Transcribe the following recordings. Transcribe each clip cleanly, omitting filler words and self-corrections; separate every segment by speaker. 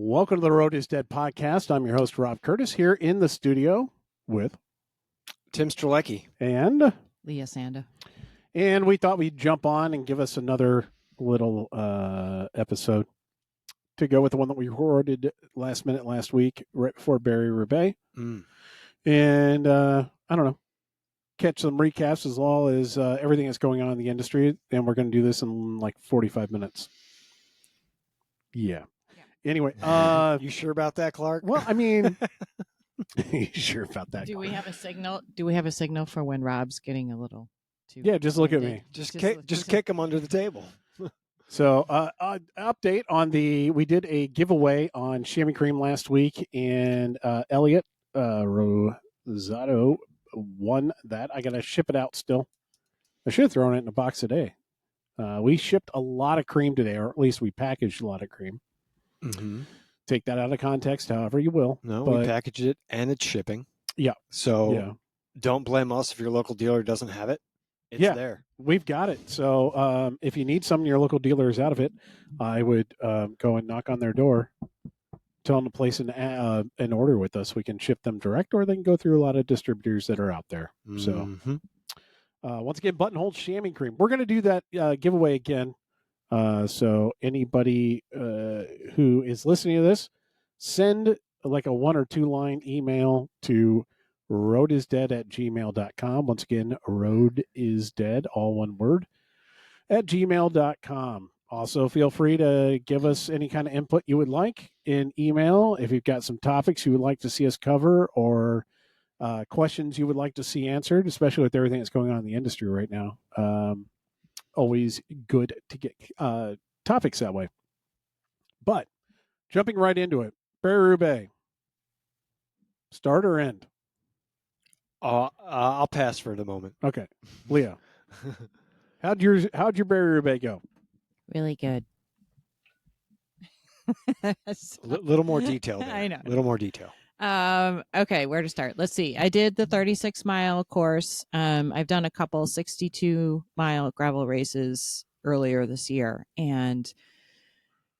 Speaker 1: Welcome to the Road is Dead podcast. I'm your host, Rob Curtis, here in the studio with
Speaker 2: Tim Strelecki
Speaker 1: and
Speaker 3: Leah Sanda.
Speaker 1: And we thought we'd jump on and give us another little episode to go with the one that we recorded last week, right before Roubaix. And I don't know, catch some recaps as well as everything that's going on in the industry. And we're going to do this in like 45 minutes. Yeah. Anyway,
Speaker 2: you sure about that, Clark?
Speaker 1: Well, I mean, you sure about that?
Speaker 3: Do we have a signal? Do we have a signal for when Rob's getting a little too?
Speaker 1: Yeah, just look at me.
Speaker 2: Just kick him under the table.
Speaker 1: So, update on we did a giveaway on chamois cream last week, and Elliot Rosado won that. I got to ship it out still. I should have thrown it in a box today. We shipped a lot of cream today, or at least we packaged a lot of cream.
Speaker 2: Mm-hmm.
Speaker 1: Take that out of context, however you will.
Speaker 2: No, we packaged it and it's shipping.
Speaker 1: Yeah.
Speaker 2: So don't blame us if your local dealer doesn't have it. It's there. We've
Speaker 1: got it. So if you need some of your local dealers out of it, I would go and knock on their door, tell them to place an order with us. We can ship them direct, or they can go through a lot of distributors that are out there.
Speaker 2: Mm-hmm.
Speaker 1: So once again, buttonhole chamois cream. We're going to do that giveaway again. So anybody who is listening to this, send like a 1 or 2 line email to roadisdead@gmail.com. Once again, roadisdead, all one word, @gmail.com. Also, feel free to give us any kind of input you would like in email. If you've got some topics you would like to see us cover, or questions you would like to see answered, especially with everything that's going on in the industry right now. Always good to get topics that way. But jumping right into it, Roubaix, start or end?
Speaker 2: I'll pass for the moment.
Speaker 1: Okay, Leah, how'd your Roubaix go?
Speaker 3: Really good.
Speaker 2: Little more detail there.
Speaker 3: I know.
Speaker 2: A little more detail.
Speaker 3: Okay, where to start? Let's see. I did the 36-mile course. I've done a couple 62-mile gravel races earlier this year, and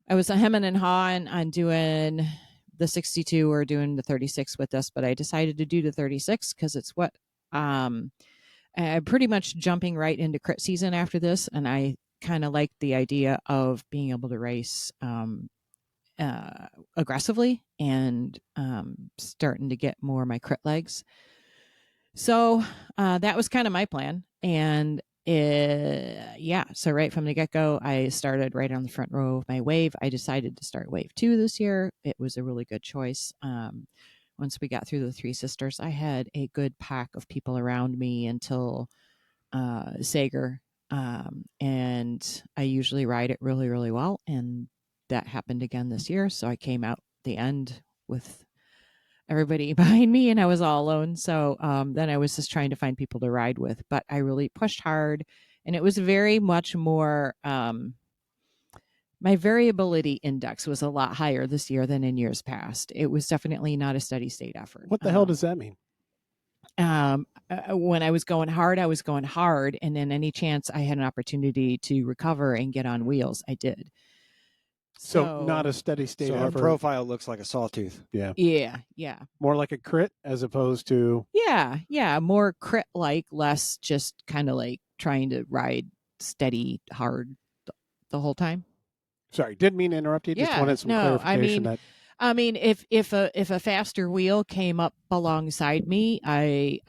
Speaker 3: I was hemming and hawing on doing the 62 or doing the 36 with this, but I decided to do the 36 because it's what I'm pretty much jumping right into crit season after this, and I kind of like the idea of being able to race aggressively and starting to get more of my crit legs. So that was kind of my plan. And so right from the get-go, I started right on the front row of my wave. I decided to start wave 2 this year. It was a really good choice. Once we got through the Three Sisters, I had a good pack of people around me until Sager. And I usually ride it really, really well. And that happened again this year. So I came out the end with everybody behind me and I was all alone. So then I was just trying to find people to ride with, but I really pushed hard, and it was very much more, my variability index was a lot higher this year than in years past. It was definitely not a steady state effort.
Speaker 1: What the hell does that mean?
Speaker 3: When I was going hard, and then any chance I had an opportunity to recover and get on wheels, I did.
Speaker 1: So not a steady state
Speaker 2: So
Speaker 1: effort.
Speaker 2: our profile looks like a sawtooth.
Speaker 3: Yeah.
Speaker 1: More like a crit as opposed to...
Speaker 3: Yeah. More crit-like, less just kind of like trying to ride steady hard the whole time.
Speaker 1: Sorry, didn't mean to interrupt you. Just wanted some clarification.
Speaker 3: I mean, if a faster wheel came up alongside me, I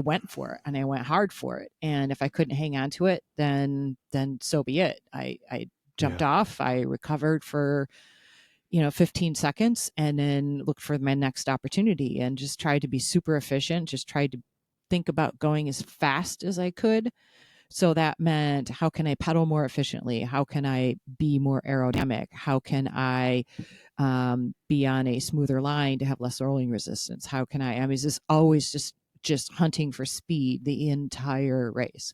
Speaker 3: went for it, and I went hard for it. And if I couldn't hang on to it, then so be it. I jumped off. I recovered for 15 seconds, and then looked for my next opportunity, and just tried to be super efficient. Just tried to think about going as fast as I could. So that meant, how can I pedal more efficiently? How can I be more aerodynamic? How can I be on a smoother line to have less rolling resistance? How can I mean, it's always just hunting for speed the entire race.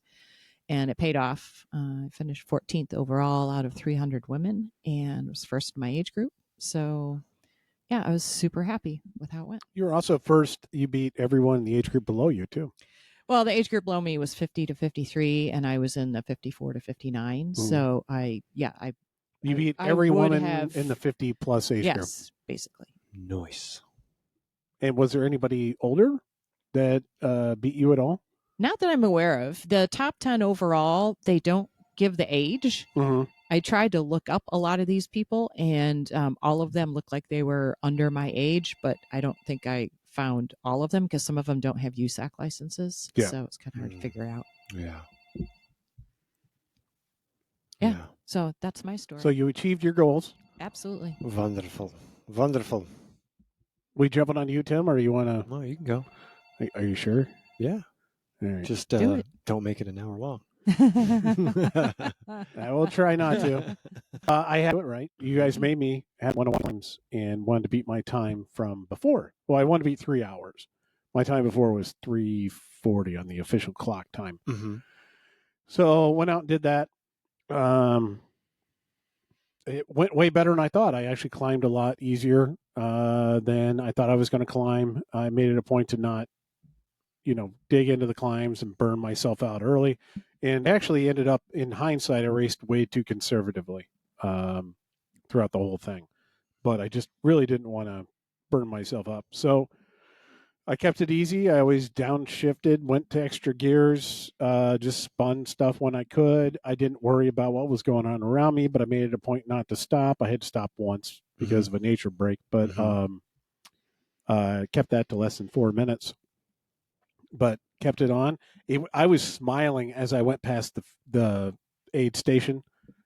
Speaker 3: And it paid off. I finished 14th overall out of 300 women, and was first in my age group. So yeah, I was super happy with how it went.
Speaker 1: You were also first. You beat everyone in the age group below you too.
Speaker 3: Well, the age group below me was 50 to 53, and I was in the 54 to 59. So I
Speaker 1: You beat
Speaker 3: I
Speaker 1: every
Speaker 3: would
Speaker 1: woman
Speaker 3: have-
Speaker 1: in the 50 plus age group.
Speaker 3: Yes, basically.
Speaker 2: Nice.
Speaker 1: And was there anybody older that beat you at all?
Speaker 3: Not that I'm aware of. The top 10 overall, they don't give the age.
Speaker 1: Mm-hmm.
Speaker 3: I tried to look up a lot of these people, and all of them looked like they were under my age, but I don't think I found all of them because some of them don't have USAC licenses.
Speaker 1: Yeah.
Speaker 3: So it's kind of hard to figure out.
Speaker 2: Yeah.
Speaker 3: Yeah. So that's my story.
Speaker 1: So you achieved your goals.
Speaker 3: Absolutely.
Speaker 2: Wonderful. Wonderful.
Speaker 1: We jumping on you, Tim, or you want to?
Speaker 2: Well, you can go.
Speaker 1: Are you sure?
Speaker 2: Yeah.
Speaker 1: All right.
Speaker 2: Just
Speaker 3: Do it.
Speaker 2: don't make it an hour long.
Speaker 1: I will try not to. I had it right. You guys made me at 101 times and wanted to beat my time from before. Well, I wanted to beat 3 hours. My time before was 3:40 on the official clock time.
Speaker 2: Mm-hmm.
Speaker 1: So went out and did that. It went way better than I thought. I actually climbed a lot easier than I thought I was going to climb. I made it a point to not, dig into the climbs and burn myself out early. And actually ended up, in hindsight, I raced way too conservatively throughout the whole thing. But I just really didn't want to burn myself up. So I kept it easy. I always downshifted, went to extra gears, just spun stuff when I could. I didn't worry about what was going on around me, but I made it a point not to stop. I had to stop once because of a nature break, but kept that to less than 4 minutes. But kept it on. I was smiling as I went past the aid station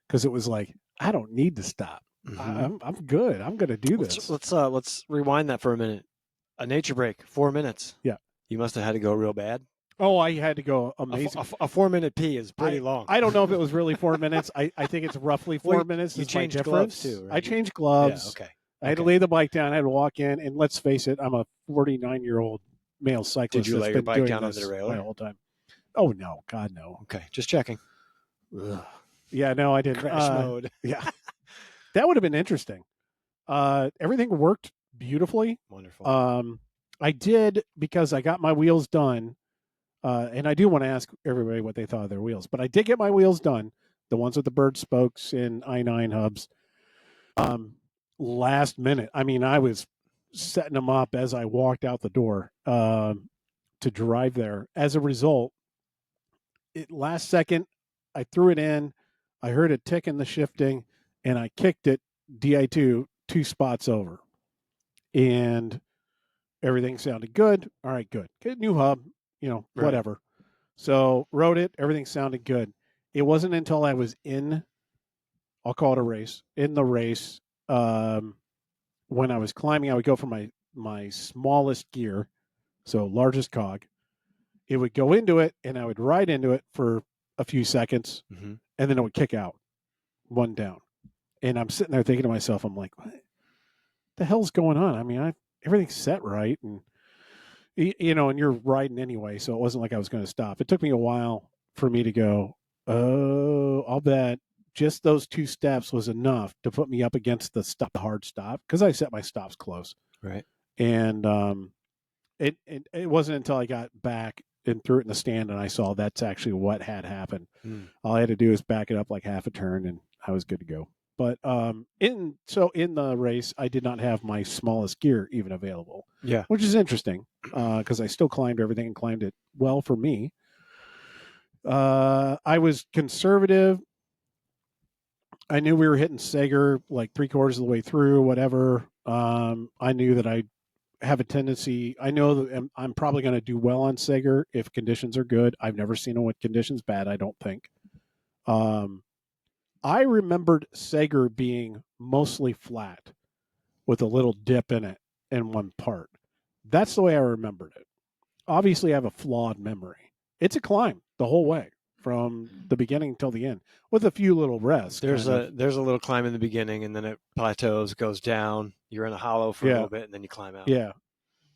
Speaker 1: because it was like, I don't need to stop. I'm good. I'm going to do this.
Speaker 2: Let's rewind that for a minute. A nature break, 4 minutes.
Speaker 1: Yeah.
Speaker 2: You must have had to go real bad.
Speaker 1: Oh, I had to go amazing.
Speaker 2: A 4 minute pee is pretty long.
Speaker 1: I don't know if it was really 4 minutes. I think it's roughly 4 minutes.
Speaker 2: You changed gloves too, right?
Speaker 1: I changed gloves.
Speaker 2: Yeah, okay.
Speaker 1: I had to lay the bike down. I had to walk in, and let's face it, I'm a 49-year-old male cyclist.
Speaker 2: Did you lay your bike down on the
Speaker 1: my
Speaker 2: derailleur?
Speaker 1: whole time? Oh no, God no.
Speaker 2: Okay, just checking.
Speaker 1: Ugh. Yeah, no, I didn't.
Speaker 2: Crash mode.
Speaker 1: Yeah, that would have been interesting. Everything worked beautifully.
Speaker 2: Wonderful.
Speaker 1: I did because I got my wheels done, and I do want to ask everybody what they thought of their wheels. But I did get my wheels done, the ones with the Berd spokes and I9 hubs. Last minute, I mean, I was setting them up as I walked out the door to drive there. As a result, last second, I threw it in. I heard a tick in the shifting, and I kicked it DI2 2 spots over, and everything sounded good. All right, good. Get a new hub, whatever. So rode it. Everything sounded good. It wasn't until I was in, I'll call it a race, in the race, when I was climbing, I would go for my smallest gear, so largest cog. It would go into it, and I would ride into it for a few seconds, and then it would kick out, one down. And I'm sitting there thinking to myself, I'm like, what the hell's going on? I mean, everything's set right, and and you're riding anyway, so it wasn't like I was going to stop. It took me a while for me to go, oh, I'll bet just those 2 steps was enough to put me up against the hard stop, because I set my stops close.
Speaker 2: Right.
Speaker 1: And it wasn't until I got back and threw it in the stand and I saw that's actually what had happened. All I had to do is back it up like half a turn, and I was good to go. But in the race, I did not have my smallest gear even available.
Speaker 2: Yeah,
Speaker 1: which is interesting because I still climbed everything and climbed it well for me. I was conservative. I knew we were hitting Sager like 3/4 of the way through, whatever. I knew that I have a tendency. I know that I'm probably going to do well on Sager if conditions are good. I've never seen it with conditions bad, I don't think. I remembered Sager being mostly flat with a little dip in it in one part. That's the way I remembered it. Obviously, I have a flawed memory. It's a climb the whole way from the beginning till the end, with a few little rests.
Speaker 2: There's a little climb in the beginning, and then it plateaus, goes down. You're in a hollow for a little bit, and then you climb out.
Speaker 1: Yeah,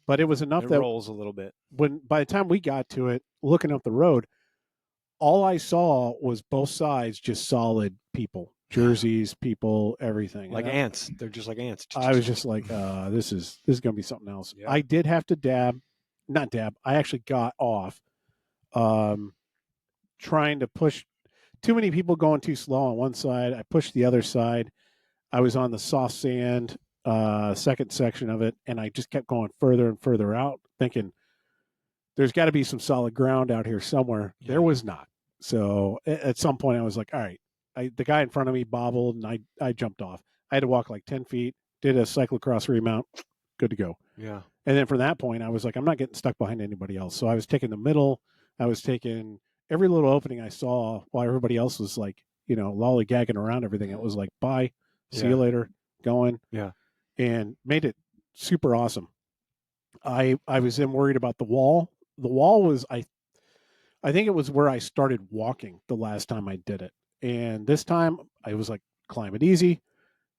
Speaker 1: but it was enough
Speaker 2: it
Speaker 1: that
Speaker 2: rolls a little bit.
Speaker 1: By the time we got to it, looking up the road, all I saw was both sides just solid people, jerseys, people, everything.
Speaker 2: Like ants. They're just like ants.
Speaker 1: I was just like, this is going to be something else.
Speaker 2: Yeah.
Speaker 1: I did have to I actually got off trying to push too many people going too slow on one side. I pushed the other side. I was on the soft sand second section of it, and I just kept going further and further out, thinking there's got to be some solid ground out here somewhere.
Speaker 2: Yeah.
Speaker 1: There was not. So at some point, I was like, all right. The guy in front of me bobbled, and I jumped off. I had to walk like 10 feet, did a cyclocross remount, good to go.
Speaker 2: Yeah.
Speaker 1: And then from that point, I was like, I'm not getting stuck behind anybody else. So I was taking the middle. I was taking every little opening I saw while everybody else was like, lollygagging around everything. It was like, bye, see you later, going.
Speaker 2: Yeah.
Speaker 1: And made it super awesome. I was then worried about the wall. The wall was, I think it was where I started walking the last time I did it. And this time I was like, climb it easy,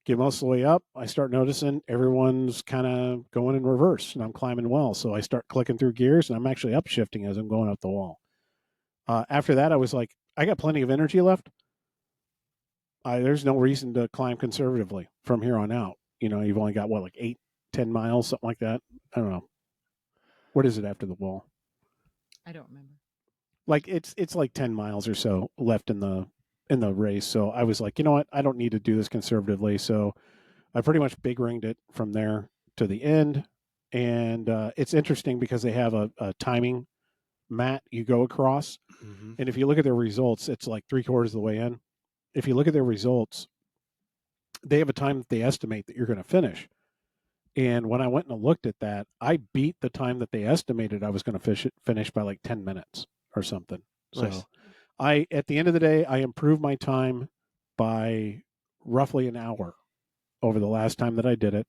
Speaker 1: get most of the way up. I start noticing everyone's kind of going in reverse, and I'm climbing well. So I start clicking through gears, and I'm actually upshifting as I'm going up the wall. After that, I was like, I got plenty of energy left. There's no reason to climb conservatively from here on out. You've only got what, like 8-10 miles, something like that. I don't know. What is it after the wall?
Speaker 3: I don't remember.
Speaker 1: Like it's like 10 miles or so left in the race. So I was like, you know what? I don't need to do this conservatively. So I pretty much big ringed it from there to the end. And it's interesting because they have a timing mat you go across.
Speaker 2: Mm-hmm.
Speaker 1: And if you look at their results, it's like 3/4 of the way in. If you look at their results, they have a time that they estimate that you're going to finish. And when I went and looked at that, I beat the time that they estimated I was going to finish by like 10 minutes or something.
Speaker 2: Nice.
Speaker 1: So at the end of the day, I improved my time by roughly an hour over the last time that I did it.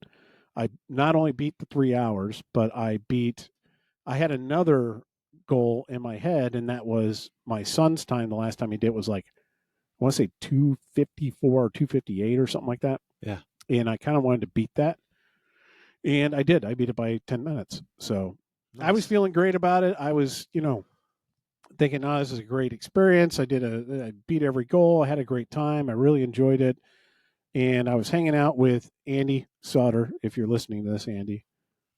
Speaker 1: I not only beat the 3 hours, but I had another goal in my head, and that was my son's time. The last time he did was like, I want to say 254 or 258 or something like that.
Speaker 2: Yeah.
Speaker 1: And I kind of wanted to beat that. And I did. I beat it by 10 minutes. So nice. I was feeling great about it. I was, thinking, this is a great experience. I beat every goal. I had a great time. I really enjoyed it. And I was hanging out with Andy Sauter, if you're listening to this, Andy.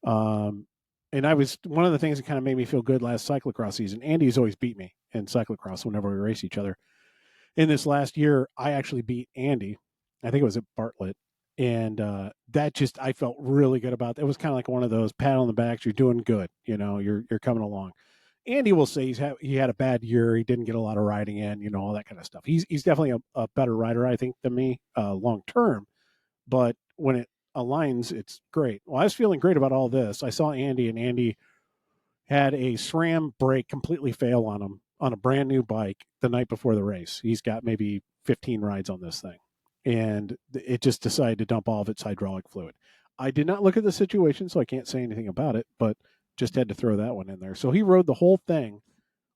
Speaker 1: And one of the things that kind of made me feel good last cyclocross season, Andy's always beat me in cyclocross whenever we race each other. In this last year, I actually beat Andy. I think it was at Bartlett. And I felt really good about. It was kind of like one of those pat on the backs. You're doing good. You're coming along. Andy will say he had a bad year. He didn't get a lot of riding in, all that kind of stuff. He's definitely a better rider, I think, than me long term. But when it aligns, it's great. Well, I was feeling great about all this. I saw Andy, and Andy had a SRAM brake completely fail on him on a brand new bike the night before the race. He's got maybe 15 rides on this thing. And it just decided to dump all of its hydraulic fluid. I did not look at the situation, so I can't say anything about it, but just had to throw that one in there. So he rode the whole thing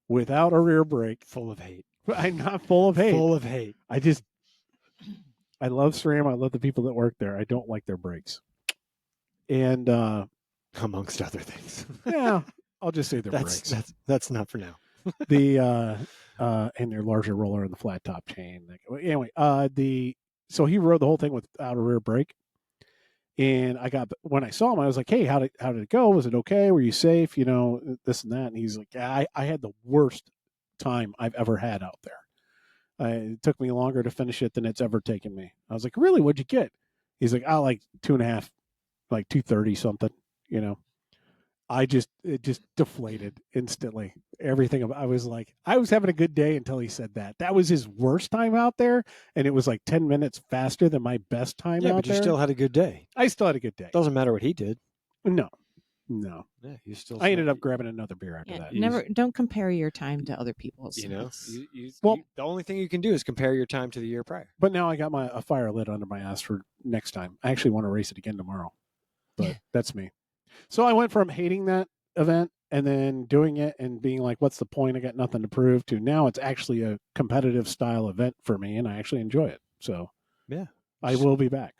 Speaker 1: without a rear brake.
Speaker 2: Full of hate.
Speaker 1: I'm not full of hate.
Speaker 2: Full of hate.
Speaker 1: I love SRAM. I love the people that work there. I don't like their brakes. And
Speaker 2: amongst other things.
Speaker 1: Yeah, I'll just say their brakes.
Speaker 2: That's not for now.
Speaker 1: And their larger roller and the flat top chain. Anyway, so he rode the whole thing without a rear brake. And when I saw him, I was like, hey, how did it go? Was it okay? Were you safe? This and that. And he's like, I had the worst time I've ever had out there. It took me longer to finish it than it's ever taken me. I was like, really? What'd you get? He's like, like 2.5, like 230 something, it just deflated instantly. Everything. I was having a good day until he said that. That was his worst time out there, and it was like 10 minutes faster than my best time out there.
Speaker 2: Yeah, but you still had a good day.
Speaker 1: I still had a good day.
Speaker 2: Doesn't matter what he did.
Speaker 1: No.
Speaker 2: Yeah, you still.
Speaker 1: I ended up grabbing another beer after that.
Speaker 3: Don't compare your time to other people's.
Speaker 2: The only thing you can do is compare your time to the year prior.
Speaker 1: But now I got a fire lit under my ass for next time. I actually want to race it again tomorrow, but that's me. So I went from hating that event and then doing it and being like, what's the point? I got nothing to prove, to now it's actually a competitive style event for me, and I actually enjoy it. So
Speaker 2: yeah,
Speaker 1: I will be back.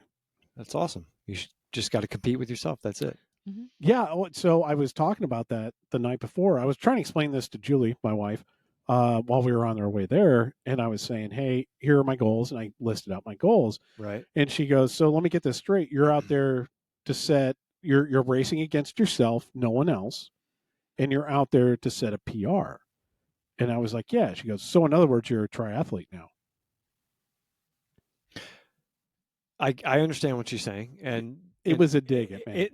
Speaker 2: That's awesome. You just got to compete with yourself. That's it.
Speaker 3: Mm-hmm.
Speaker 1: Yeah. So I was talking about that the night before. I was trying to explain this to Julie, my wife, while we were on our way there. And I was saying, hey, here are my goals. And I listed out my goals.
Speaker 2: Right.
Speaker 1: And she goes, so let me get this straight. You're out there to set, you're racing against yourself, no one else. And you're out there to set a PR. And I was like, yeah. She goes, so in other words, you're a triathlete now.
Speaker 2: I understand what she's saying, and
Speaker 1: It was a dig at me.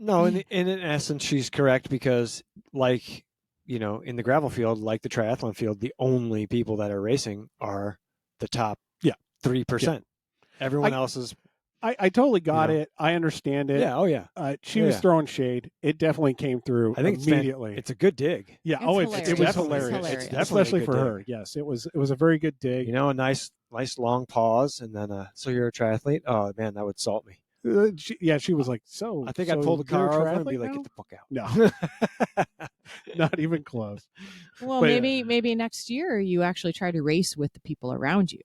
Speaker 2: In essence, she's correct, because, like, in the gravel field, like the triathlon field, the only people that are racing are the top 3%. Everyone else is.
Speaker 1: I totally got it. I understand it.
Speaker 2: Yeah. Oh yeah.
Speaker 1: She was throwing shade. It definitely came through.
Speaker 2: I think
Speaker 1: immediately.
Speaker 2: It's a good dig.
Speaker 1: Yeah.
Speaker 3: It's
Speaker 1: It was
Speaker 3: hilarious.
Speaker 1: hilarious.
Speaker 3: It's
Speaker 1: Especially for
Speaker 2: dig.
Speaker 1: her. Yes, it was a very good dig.
Speaker 2: A nice long pause, and then so you're a triathlete? Oh man, that would salt me.
Speaker 1: She was like, so.
Speaker 2: I think I'd pull the car over and be like, get the fuck out.
Speaker 1: No, not even close.
Speaker 3: Well, but maybe next year you actually try to race with the people around you.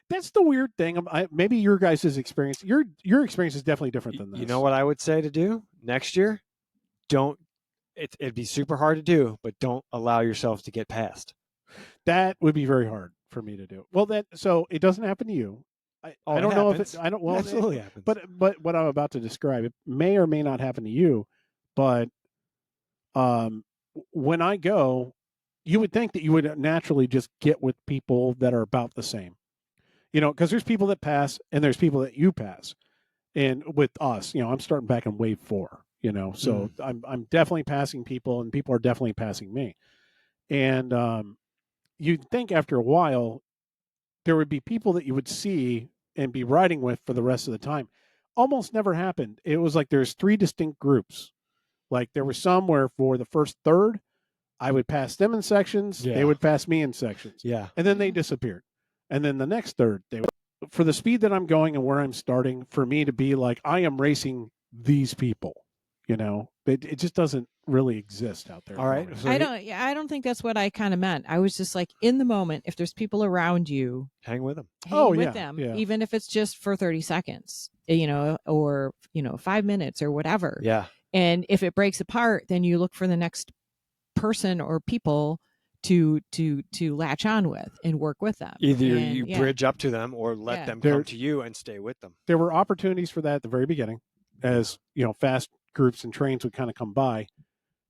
Speaker 1: That's the weird thing. Maybe your guys' experience, your experience is definitely different than this.
Speaker 2: You know what I would say to do next year? It'd be super hard to do, but don't allow yourself to get past.
Speaker 1: That would be very hard for me to do. Well, so it doesn't happen to you. I don't know if I don't. Well,
Speaker 2: it absolutely happens.
Speaker 1: But what I'm about to describe, it may or may not happen to you. But when I go, you would think that you would naturally just get with people that are about the same. Because there's people that pass and there's people that you pass. And with us, I'm starting back in wave 4, so I'm definitely passing people, and people are definitely passing me. And you'd think after a while there would be people that you would see and be riding with for the rest of the time. Almost never happened. It was like there's 3 distinct groups. Like there were some where for the first third, I would pass them in sections. Yeah. They would pass me in sections. Yeah. And then they disappeared. And then the next third, for the speed that I'm going and where I'm starting, for me to be like, I am racing these people, it just doesn't really exist out there.
Speaker 2: All right.
Speaker 3: So I don't think that's what I kind of meant. I was just like, in the moment, if there's people around you,
Speaker 2: hang with them.
Speaker 3: Hang with them, even if it's just for 30 seconds, or 5 minutes or whatever. Yeah. And if it breaks apart, then you look for the next person or people to latch on with and work with them.
Speaker 2: Either you bridge up to them or let them come to you and stay with them.
Speaker 1: There were opportunities for that at the very beginning, as fast groups and trains would kind of come by,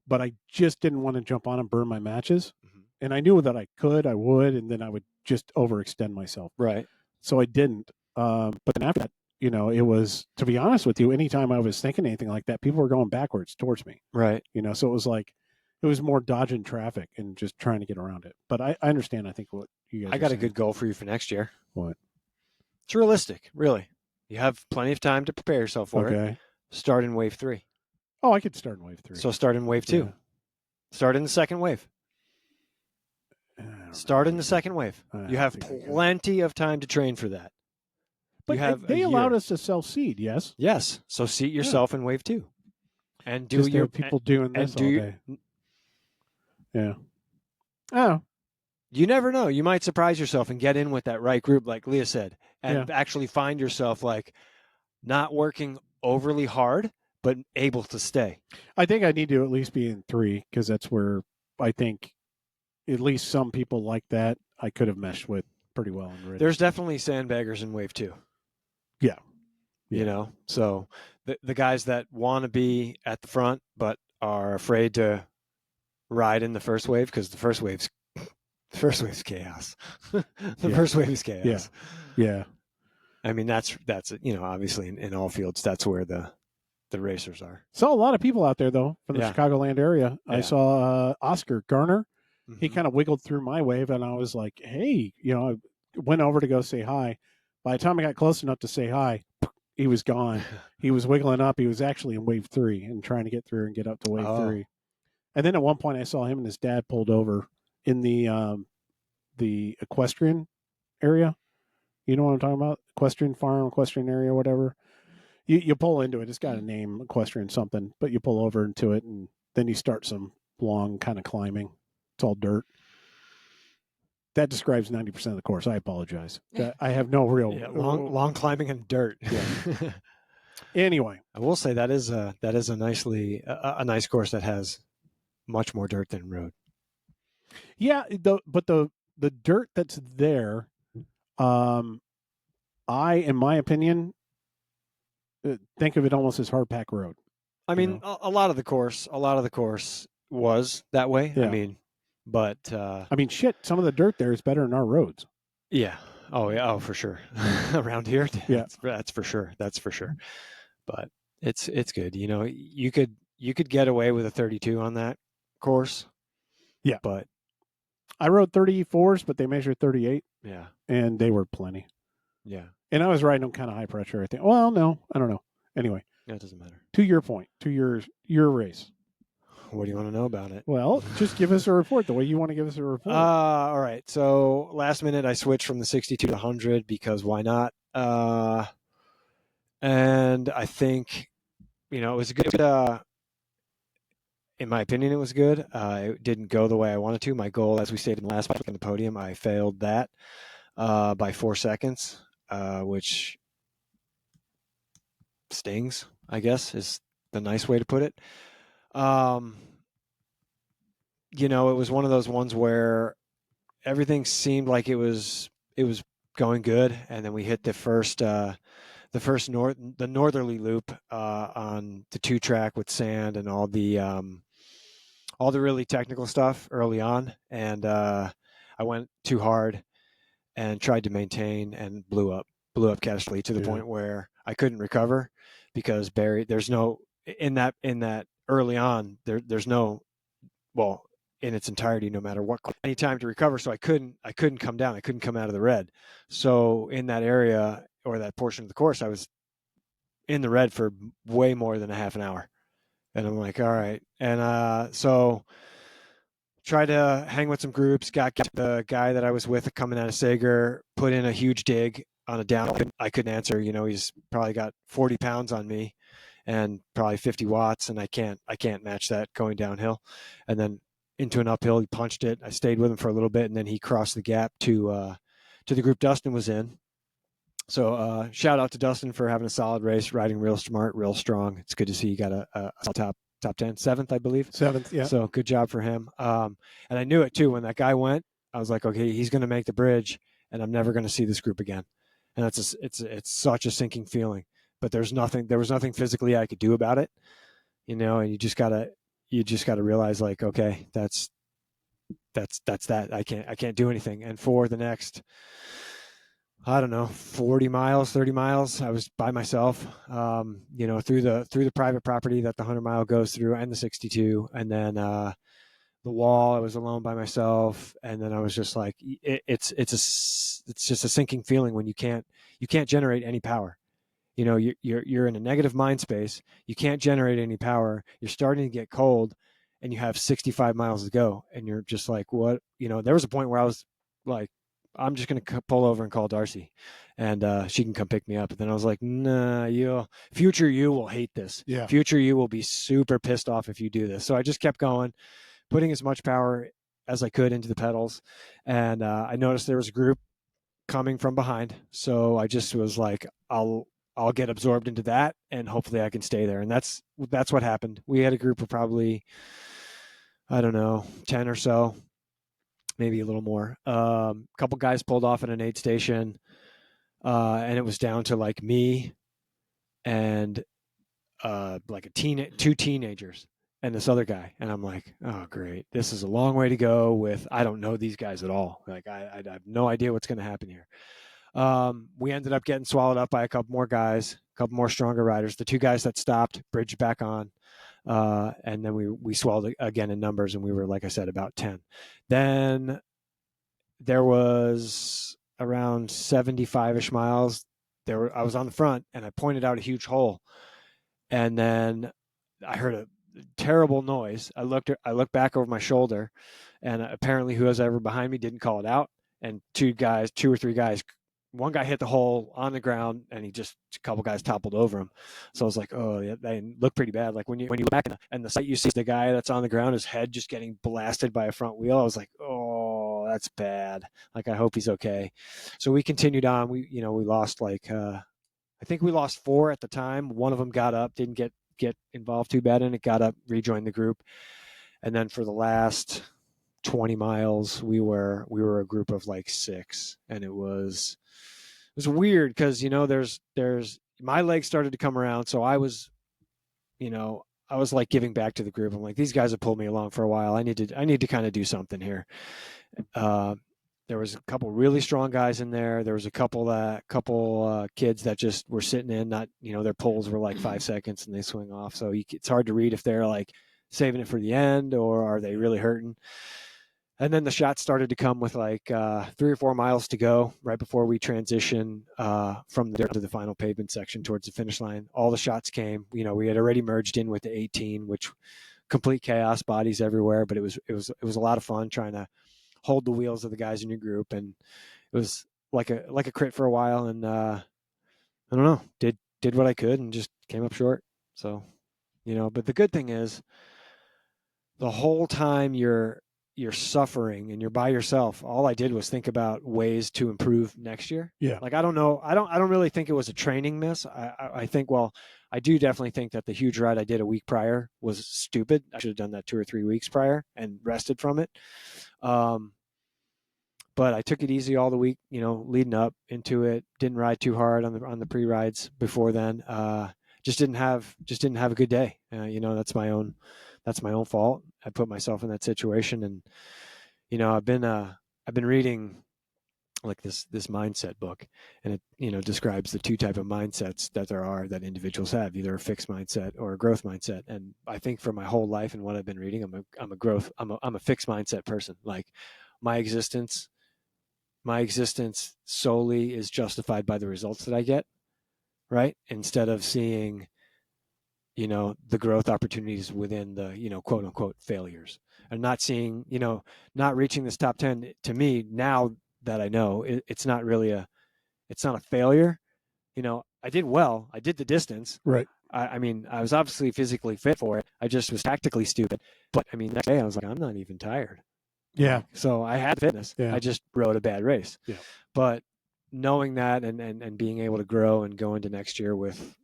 Speaker 1: but I just didn't want to jump on and burn my matches. Mm-hmm. And I knew that I would, and then I would just overextend myself. Right. So I didn't. But then after that, it was, to be honest with you, anytime I was thinking anything like that, people were going backwards towards me. Right. So it was like, it was more dodging traffic and just trying to get around it. But I understand, I think, what you guys
Speaker 2: I got saying. A good goal for you for next year.
Speaker 1: What?
Speaker 2: It's realistic, really. You have plenty of time to prepare yourself for it. Start in wave 3.
Speaker 1: Oh, I could start in wave 3.
Speaker 2: So start in wave 2. Yeah. Start in the second wave. Start in the second wave. You have plenty of time to train for that.
Speaker 1: But they allowed us to self-seed, yes?
Speaker 2: Yes. So seat yourself in wave 2. And do your
Speaker 1: people doing this all day. Yeah. Oh.
Speaker 2: You never know. You might surprise yourself and get in with that right group, like Leah said, and actually find yourself like not working overly hard, but able to stay.
Speaker 1: I think I need to at least be in 3, because that's where I think at least some people like that I could have meshed with pretty well.
Speaker 2: There's definitely sandbaggers in wave 2.
Speaker 1: Yeah.
Speaker 2: So the guys that want to be at the front but are afraid to ride in the first wave, because the first wave's chaos. First wave is chaos.
Speaker 1: Yeah.
Speaker 2: I mean, that's obviously in all fields, that's where the racers are.
Speaker 1: Saw a lot of people out there though from the Chicagoland area. Yeah. I saw Oscar Garner. Mm-hmm. He kind of wiggled through my wave, and I was like, "Hey," I went over to go say hi. By the time I got close enough to say hi, he was gone. He was wiggling up. He was actually in wave 3 and trying to get through and get up to wave 3. And then at one point I saw him and his dad pulled over in the equestrian area. You know what I'm talking about? Equestrian farm, equestrian area, whatever. You pull into it. It's got a name, equestrian something, but you pull over into it, and then you start some long kind of climbing. It's all dirt. That describes 90% of the course. I apologize. I have no real
Speaker 2: long climbing and dirt.
Speaker 1: Yeah. Anyway,
Speaker 2: I will say that is a nice course that has much more dirt than road.
Speaker 1: Yeah, but the dirt that's there, in my opinion, think of it almost as hard pack road.
Speaker 2: I mean, a lot of the course was that way. Yeah. I mean, But
Speaker 1: I mean, shit, some of the dirt there is better than our roads.
Speaker 2: yeah. Oh yeah. Oh, for sure. Around here,
Speaker 1: Yeah.
Speaker 2: that's for sure. That's for sure. But it's good. You know, you could get away with a 32 on that course.
Speaker 1: Yeah.
Speaker 2: But
Speaker 1: I rode 34s, but they measured 38,
Speaker 2: yeah.
Speaker 1: and they were plenty.
Speaker 2: Yeah.
Speaker 1: And I was riding them kind of high pressure, I think. Well, no, I don't know. Anyway,
Speaker 2: That doesn't matter.
Speaker 1: to your point, to your race.
Speaker 2: What do you want to know about it?
Speaker 1: Well, just give us a report the way you want to give us a report.
Speaker 2: All right. So last minute, I switched from the 62 to 100 because why not? And I think, you know, it was a good, in my opinion, it was good. It didn't go the way I wanted to. My goal, as we stated in the last podcast on the podium, I failed that by 4 seconds, which stings, I guess, is the nice way to put it. You know, it was one of those ones where everything seemed like it was going good, and then we hit the northerly loop on the 2-track with sand and all the really technical stuff early on, and I went too hard and tried to maintain and blew up catastrophically to the point where I couldn't recover because there's no in that early on there's no, well, in its entirety, no matter what, any time to recover. So I couldn't come down. I couldn't come out of the red. So in that area or that portion of the course, I was in the red for way more than a half an hour. And I'm like, all right. And so tried to hang with some groups, got the guy that I was with coming out of Sager, put in a huge dig on a down. I couldn't answer. You know, he's probably got 40 pounds on me and probably 50 watts. And I can't match that going downhill. And then into an uphill, he punched it. I stayed with him for a little bit, and then he crossed the gap to the group Dustin was in. So shout out to Dustin for having a solid race, riding real smart, real strong. It's good to see you got a top 10, 7th, I believe.
Speaker 1: 7th, yeah.
Speaker 2: So good job for him. And I knew it too when that guy went. I was like, okay, he's going to make the bridge, and I'm never going to see this group again. And it's such a sinking feeling. But there was nothing physically I could do about it, you know. And you just gotta realize, like, okay, that's that. I can't do anything. And for the next, I don't know, 40 miles, 30 miles, I was by myself, you know, through the private property that the 100-mile goes through, and the 62, and then the wall. I was alone by myself, and then I was just like, it's just a sinking feeling when you can't generate any power. You know, you're in a negative mind space. You can't generate any power. You're starting to get cold, and you have 65 miles to go, and you're just like, what? You know, there was a point where I was like, I'm just going to pull over and call Darcy, and she can come pick me up. And then I was like, nah, future you will hate this.
Speaker 1: Yeah.
Speaker 2: Future you will be super pissed off if you do this. So I just kept going, putting as much power as I could into the pedals. And I noticed there was a group coming from behind. So I just was like, I'll get absorbed into that, and hopefully I can stay there. And that's what happened. We had a group of probably, I don't know, 10 or so, maybe a little more. A couple guys pulled off at an aid station, and it was down to like me and like two teenagers and this other guy. And I'm like, oh, great. This is a long way to go with, I don't know these guys at all. Like, I have no idea what's going to happen here. We ended up getting swallowed up by a couple more guys, a couple more stronger riders. The two guys that stopped bridged back on. And then we swelled again in numbers, and we were, like I said, about 10. Then there was around 75-ish miles. I was on the front, and I pointed out a huge hole. And then I heard a terrible noise. I looked back over my shoulder, and apparently who was ever behind me didn't call it out. And two or three guys, one guy hit the hole on the ground, and a couple guys toppled over him. So I was like, oh, yeah, they look pretty bad. Like when you look back and the sight you see the guy that's on the ground, his head just getting blasted by a front wheel. I was like, oh, that's bad. Like, I hope he's okay. So we continued on. We lost I think we lost 4 at the time. One of them got up, didn't get involved too bad in it, got up, rejoined the group. And then for the last 20 miles, we were a group of like 6, and it was weird because, you know, there's my legs started to come around. So I was, you know, was like giving back to the group. I'm like, these guys have pulled me along for a while. I need to kind of do something here. There was a couple really strong guys in there. There was a couple kids that just were sitting in, not, their pulls were like 5 seconds and they swing off. So it's hard to read if they're like saving it for the end or are they really hurting. And then the shots started to come with like 3 or 4 miles to go right before we transition from there to the final pavement section towards the finish line. All the shots came. We had already merged in with the 18, which complete chaos, bodies everywhere. But it was a lot of fun trying to hold the wheels of the guys in your group, and it was like a crit for a while. And I don't know, did what I could and just came up short. So, but the good thing is, the whole time you're suffering and you're by yourself, all I did was think about ways to improve next year.
Speaker 1: Yeah.
Speaker 2: Like, I don't know. I don't really think it was a training miss. I think, I do definitely think that the huge ride I did a week prior was stupid. I should have done that 2 or 3 weeks prior and rested from it. But I took it easy all the week, leading up into it. Didn't ride too hard on the pre-rides before then. Just didn't have a good day. That's my own fault. I put myself in that situation, and I've been reading like this mindset book, and it describes the 2 type of mindsets that individuals have, either a fixed mindset or a growth mindset. And I think for my whole life and what I've been reading, I'm a fixed mindset person. Like, my existence solely is justified by the results that I get, right? Instead of seeing the growth opportunities within the, quote unquote failures, and not seeing, not reaching this top 10 to me now that I know it's not a failure. I did well. I did the distance.
Speaker 1: Right.
Speaker 2: I mean, I was obviously physically fit for it. I just was tactically stupid. But I mean, next day I was like, I'm not even tired.
Speaker 1: Yeah.
Speaker 2: So I had fitness.
Speaker 1: Yeah.
Speaker 2: I just rode a bad race.
Speaker 1: Yeah.
Speaker 2: But knowing that and being able to grow and go into next year with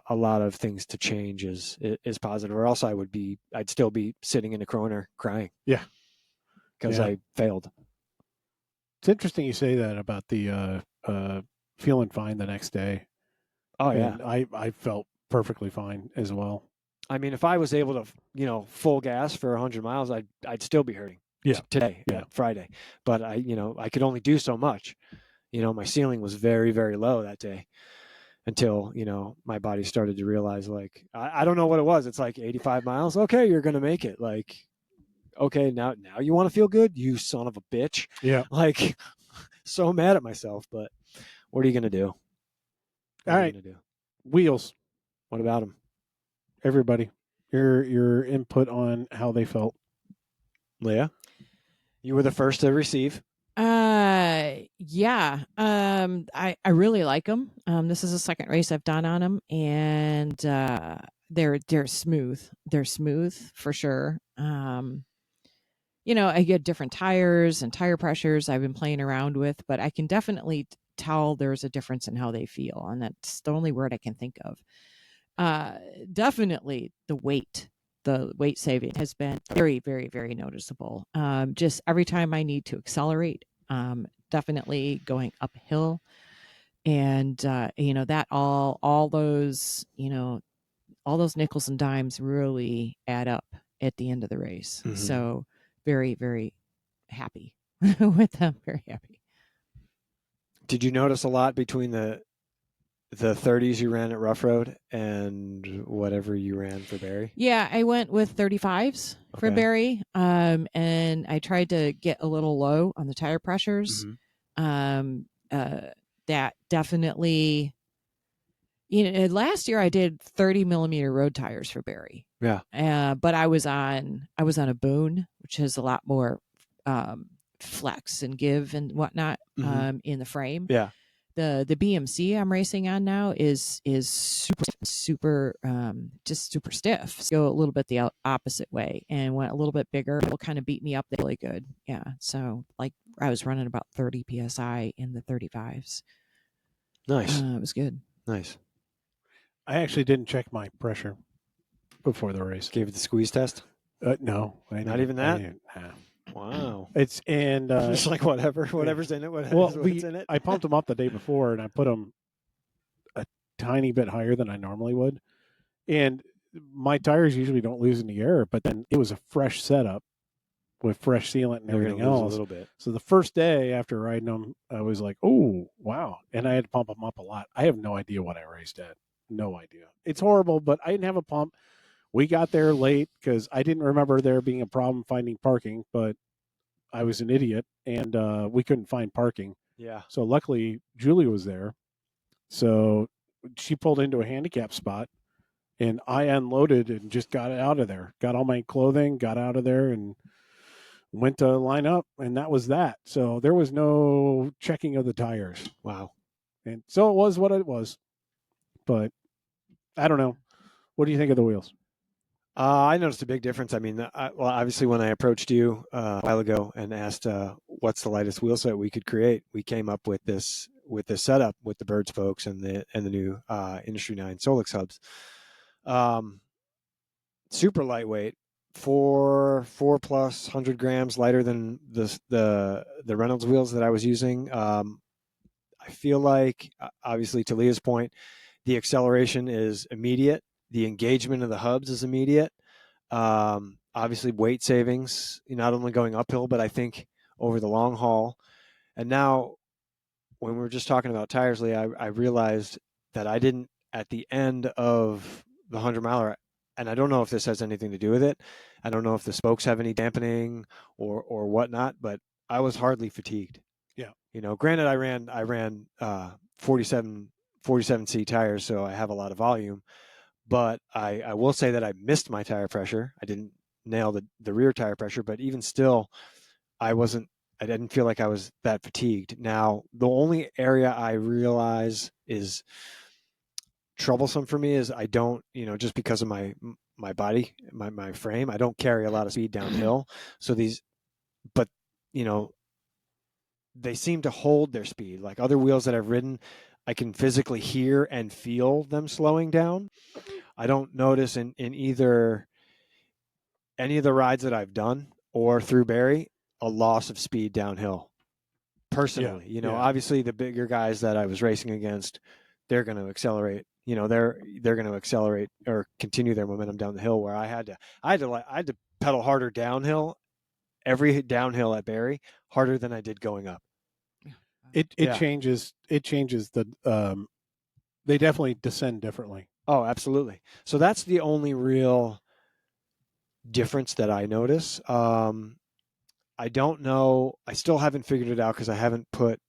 Speaker 2: a lot of things to change is positive, or else I'd still be sitting in a corner crying.
Speaker 1: Yeah.
Speaker 2: Because
Speaker 1: Yeah.
Speaker 2: I failed.
Speaker 1: It's interesting you say that about the feeling fine the next day.
Speaker 2: Oh yeah.
Speaker 1: And I felt perfectly fine as well.
Speaker 2: I mean, if I was able to, full gas for 100 miles, I'd still be hurting.
Speaker 1: Yeah.
Speaker 2: Today,
Speaker 1: Yeah.
Speaker 2: Friday. But I could only do so much. My ceiling was very, very low that day until, my body started to realize, like, I don't know what it was. It's like 85 miles. Okay, you're going to make it. Like, okay, now you want to feel good? You son of a bitch.
Speaker 1: Yeah.
Speaker 2: Like, so mad at myself, but what are you going to do?
Speaker 1: All right. Wheels.
Speaker 2: What about them?
Speaker 1: Everybody, your input on how they felt.
Speaker 2: Leah, you were the first to receive.
Speaker 3: Yeah. I really like them. This is the second race I've done on them, and they're smooth. They're smooth for sure. I get different tires and tire pressures I've been playing around with, but I can definitely tell there's a difference in how they feel, and that's the only word I can think of. Definitely the weight saving has been very, very, very noticeable. Just every time I need to accelerate, definitely going uphill, and that all those nickels and dimes really add up at the end of the race.
Speaker 2: Mm-hmm.
Speaker 3: So very, very happy with them. Very happy.
Speaker 2: Did you notice a lot between the 30s you ran at Rough Road and whatever you ran for Barry? Yeah,
Speaker 3: I went with 35s for Barry, and I tried to get a little low on the tire pressures. Mm-hmm. That definitely, last year I did 30 millimeter road tires for Barry.
Speaker 2: Yeah.
Speaker 3: But I was on a Boone, which has a lot more flex and give and whatnot in the frame.
Speaker 2: Yeah.
Speaker 3: The BMC I'm racing on now is super just super stiff. So go a little bit the opposite way and went a little bit bigger. It will kind of beat me up really good. Yeah. So like I was running about 30 PSI in the 35s.
Speaker 2: Nice.
Speaker 3: It was good.
Speaker 2: Nice.
Speaker 1: I actually didn't check my pressure before the race.
Speaker 2: Gave it the squeeze test?
Speaker 1: No.
Speaker 2: Not even that?
Speaker 1: Nah.
Speaker 2: Wow.
Speaker 1: It's just
Speaker 2: like whatever's in it. What's in it.
Speaker 1: I pumped them up the day before and I put them a tiny bit higher than I normally would. And my tires usually don't lose any air, but then it was a fresh setup with fresh sealant and
Speaker 2: They're gonna
Speaker 1: everything
Speaker 2: lose
Speaker 1: else.
Speaker 2: a little bit.
Speaker 1: So the first day after riding them, I was like, oh, wow. And I had to pump them up a lot. I have no idea what I raced at. No idea. It's horrible, but I didn't have a pump. We got there late because I didn't remember there being a problem finding parking, but I was an idiot and we couldn't find parking.
Speaker 2: Yeah.
Speaker 1: So luckily Julie was there. So she pulled into a handicap spot and I unloaded and just got out of there. Got all my clothing, got out of there and went to line up, and that was that. So there was no checking of the tires.
Speaker 2: Wow.
Speaker 1: And so it was what it was. But I don't know. What do you think of the wheels?
Speaker 2: I noticed a big difference. I mean, well, obviously, when I approached you a while ago and asked what's the lightest wheel set we could create, we came up with this setup with the Berd spokes and the new Industry 9 Solix hubs. Super lightweight, 4+ 100 grams lighter than the Reynolds wheels that I was using. I feel like, obviously, to Leah's point, the acceleration is immediate. The engagement of the hubs is immediate. Obviously, weight savings, not only going uphill, but I think over the long haul. And now, when we were just talking about tires, Leah, I realized that I didn't, at the end of the 100-miler, and I don't know if this has anything to do with it. I don't know if the spokes have any dampening or whatnot, but I was hardly fatigued.
Speaker 1: Yeah.
Speaker 2: Granted, I ran 47C tires, so I have a lot of volume. But I will say that I missed my tire pressure. I didn't nail the rear tire pressure, but even still, I didn't feel like I was that fatigued. Now, the only area I realize is troublesome for me is I don't, just because of my body, my frame, I don't carry a lot of speed downhill. So but they seem to hold their speed. Like other wheels that I've ridden, I can physically hear and feel them slowing down. I don't notice in either any of the rides that I've done or through Barry a loss of speed downhill. Personally, obviously the bigger guys that I was racing against, they're going to accelerate. They're going to accelerate or continue their momentum down the hill. Where I had to pedal harder downhill, every downhill at Barry, harder than I did going up.
Speaker 1: It changes. It changes the. They definitely descend differently.
Speaker 2: Oh, absolutely. So that's the only real difference that I notice. I don't know. I still haven't figured it out because I haven't put,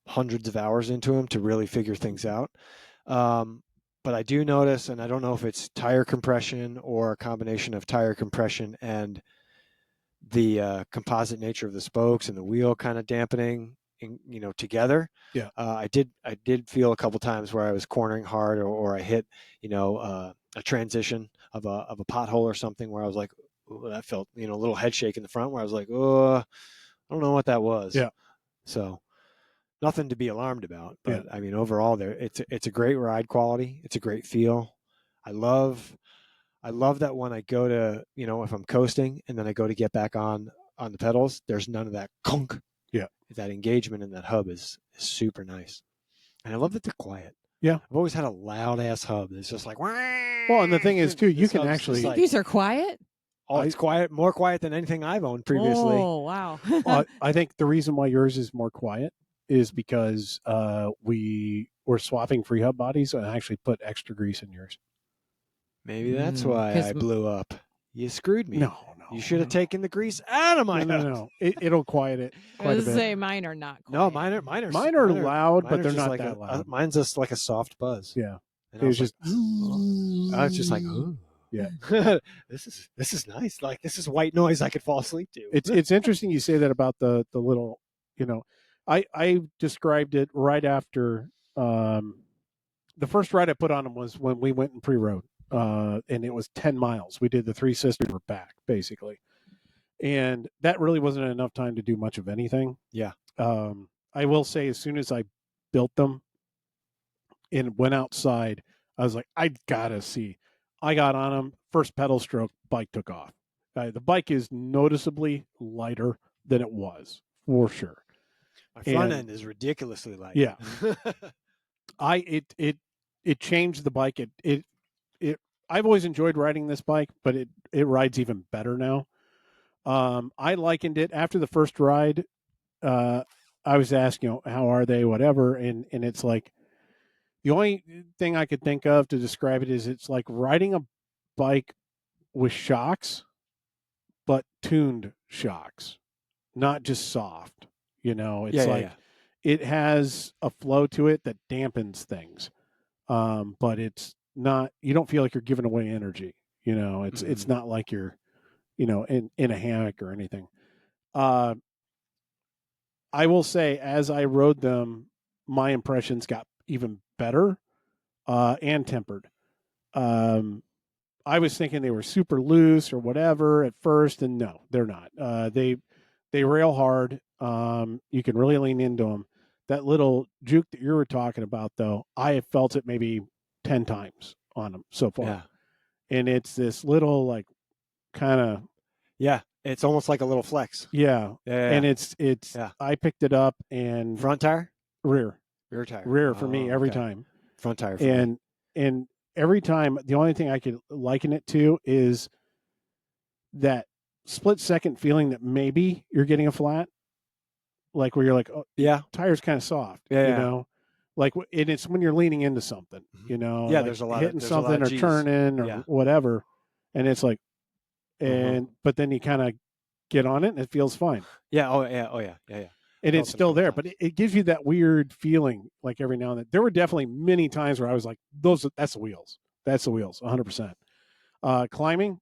Speaker 2: hundreds of hours into them to really figure things out. But I do notice, and I don't know if it's tire compression or a combination of tire compression and the composite nature of the spokes and the wheel kind of dampening, together.
Speaker 1: Yeah.
Speaker 2: I did feel a couple times where I was cornering hard or I hit, a transition of a pothole or something where I was like, ooh, that felt, a little head shake in the front where I was like, oh, I don't know what that was.
Speaker 1: Yeah.
Speaker 2: So nothing to be alarmed about, but
Speaker 1: Yeah.
Speaker 2: I mean, overall it's a great ride quality. It's a great feel. I love that when I go to, if I'm coasting and then I go to get back on the pedals, there's none of that conk.
Speaker 1: Yeah.
Speaker 2: That engagement in that hub is super nice. And I love that they're quiet.
Speaker 1: Yeah.
Speaker 2: I've always had a loud ass hub. It's just like, well,
Speaker 1: and the thing is too, you can actually,
Speaker 3: these are quiet.
Speaker 2: Oh, it's quiet, more quiet than anything I've owned previously.
Speaker 3: Oh, wow.
Speaker 1: I think the reason why yours is more quiet is because we were swapping free hub bodies and I actually put extra grease in yours.
Speaker 2: Maybe that's why I blew up. You screwed me.
Speaker 1: No.
Speaker 2: You should have taken the grease out of my hub.
Speaker 1: No. It'll quiet it quite a bit.
Speaker 3: Say mine are not quiet.
Speaker 2: No, mine are
Speaker 1: loud, but they're not that loud.
Speaker 2: Mine's just like a soft buzz.
Speaker 1: Yeah.
Speaker 2: And I was just like, ooh.
Speaker 1: Yeah.
Speaker 2: This is nice. Like, this is white noise I could fall asleep to.
Speaker 1: It's interesting you say that about the little, I described it right after the first ride I put on them was when we went in pre-road. And it was 10 miles. We did the Three Sisters, we're back, basically. And that really wasn't enough time to do much of anything.
Speaker 2: Yeah.
Speaker 1: I will say, as soon as I built them and went outside, I was like, I gotta see. I got on them, first pedal stroke, bike took off. The bike is noticeably lighter than it was, for sure.
Speaker 2: My front end is ridiculously light.
Speaker 1: Yeah. It changed the bike. It I've always enjoyed riding this bike, but it rides even better now. I likened it after the first ride. I was asked, how are they, whatever, and it's like the only thing I could think of to describe it is it's like riding a bike with shocks, but tuned shocks, not just soft. It's like it has a flow to it that dampens things, but it's not. You don't feel like you're giving away energy. It's not like you're, in a hammock or anything. I will say, as I rode them, my impressions got even better and tempered. I was thinking they were super loose or whatever at first, and no, they're not. They rail hard. You can really lean into them. That little juke that you were talking about, though, I have felt it maybe 10 times on them so far.
Speaker 2: Yeah.
Speaker 1: And it's this little, like, kind of.
Speaker 2: Yeah. It's almost like a little flex.
Speaker 1: Yeah.
Speaker 2: Yeah.
Speaker 1: And it's, I picked it up and.
Speaker 2: Front tire?
Speaker 1: Rear.
Speaker 2: Rear tire.
Speaker 1: Rear for me every time.
Speaker 2: Front tire for me.
Speaker 1: And every time, the only thing I could liken it to is that split second feeling that maybe you're getting a flat, like where you're like, oh,
Speaker 2: yeah,
Speaker 1: tire's kind of soft, like, and it's when you're leaning into something, like
Speaker 2: there's a lot
Speaker 1: hitting
Speaker 2: of,
Speaker 1: something or turning or whatever, and it's like, but then you kind of get on it and it feels fine.
Speaker 2: Yeah.
Speaker 1: And it's still there, but it gives you that weird feeling, like every now and then. There were definitely many times where I was like, that's the wheels. That's the wheels, 100%. Climbing,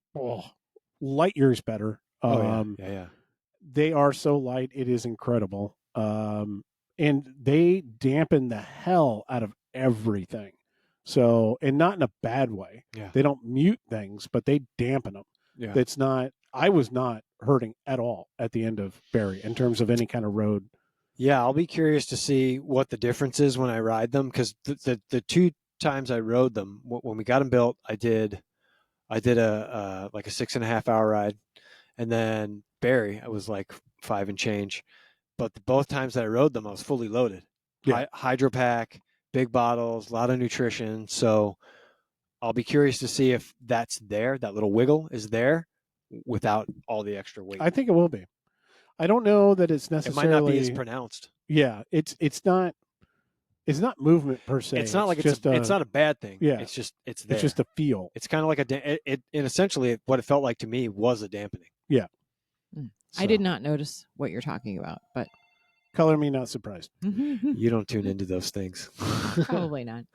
Speaker 1: light years better. They are so light, it is incredible. And they dampen the hell out of everything. So, and not in a bad way.
Speaker 2: Yeah.
Speaker 1: They don't mute things, but they dampen them.
Speaker 2: Yeah.
Speaker 1: I was not hurting at all at the end of Barry in terms of any kind of road.
Speaker 2: Yeah, I'll be curious to see what the difference is when I ride them, because the 2 times I rode them, when we got them built, I did a like a 6.5 hour ride, and then Barry, I was like 5 and change, but both times that I rode them, I was fully loaded.
Speaker 1: Yeah.
Speaker 2: Hydro pack, big bottles, a lot of nutrition. So I'll be curious to see if that's there. That little wiggle is there without all the extra weight.
Speaker 1: I think it will be. I don't know that it's necessarily.
Speaker 2: It might not be as pronounced.
Speaker 1: Yeah, it's not movement per se.
Speaker 2: It's not like it's not a bad thing.
Speaker 1: Yeah,
Speaker 2: it's just it's there.
Speaker 1: It's just a feel.
Speaker 2: It's kind of like and essentially what it felt like to me was a dampening.
Speaker 1: Yeah.
Speaker 3: So. I did not notice what you're talking about, but
Speaker 1: color me not surprised.
Speaker 2: You don't tune into those things.
Speaker 3: Probably not.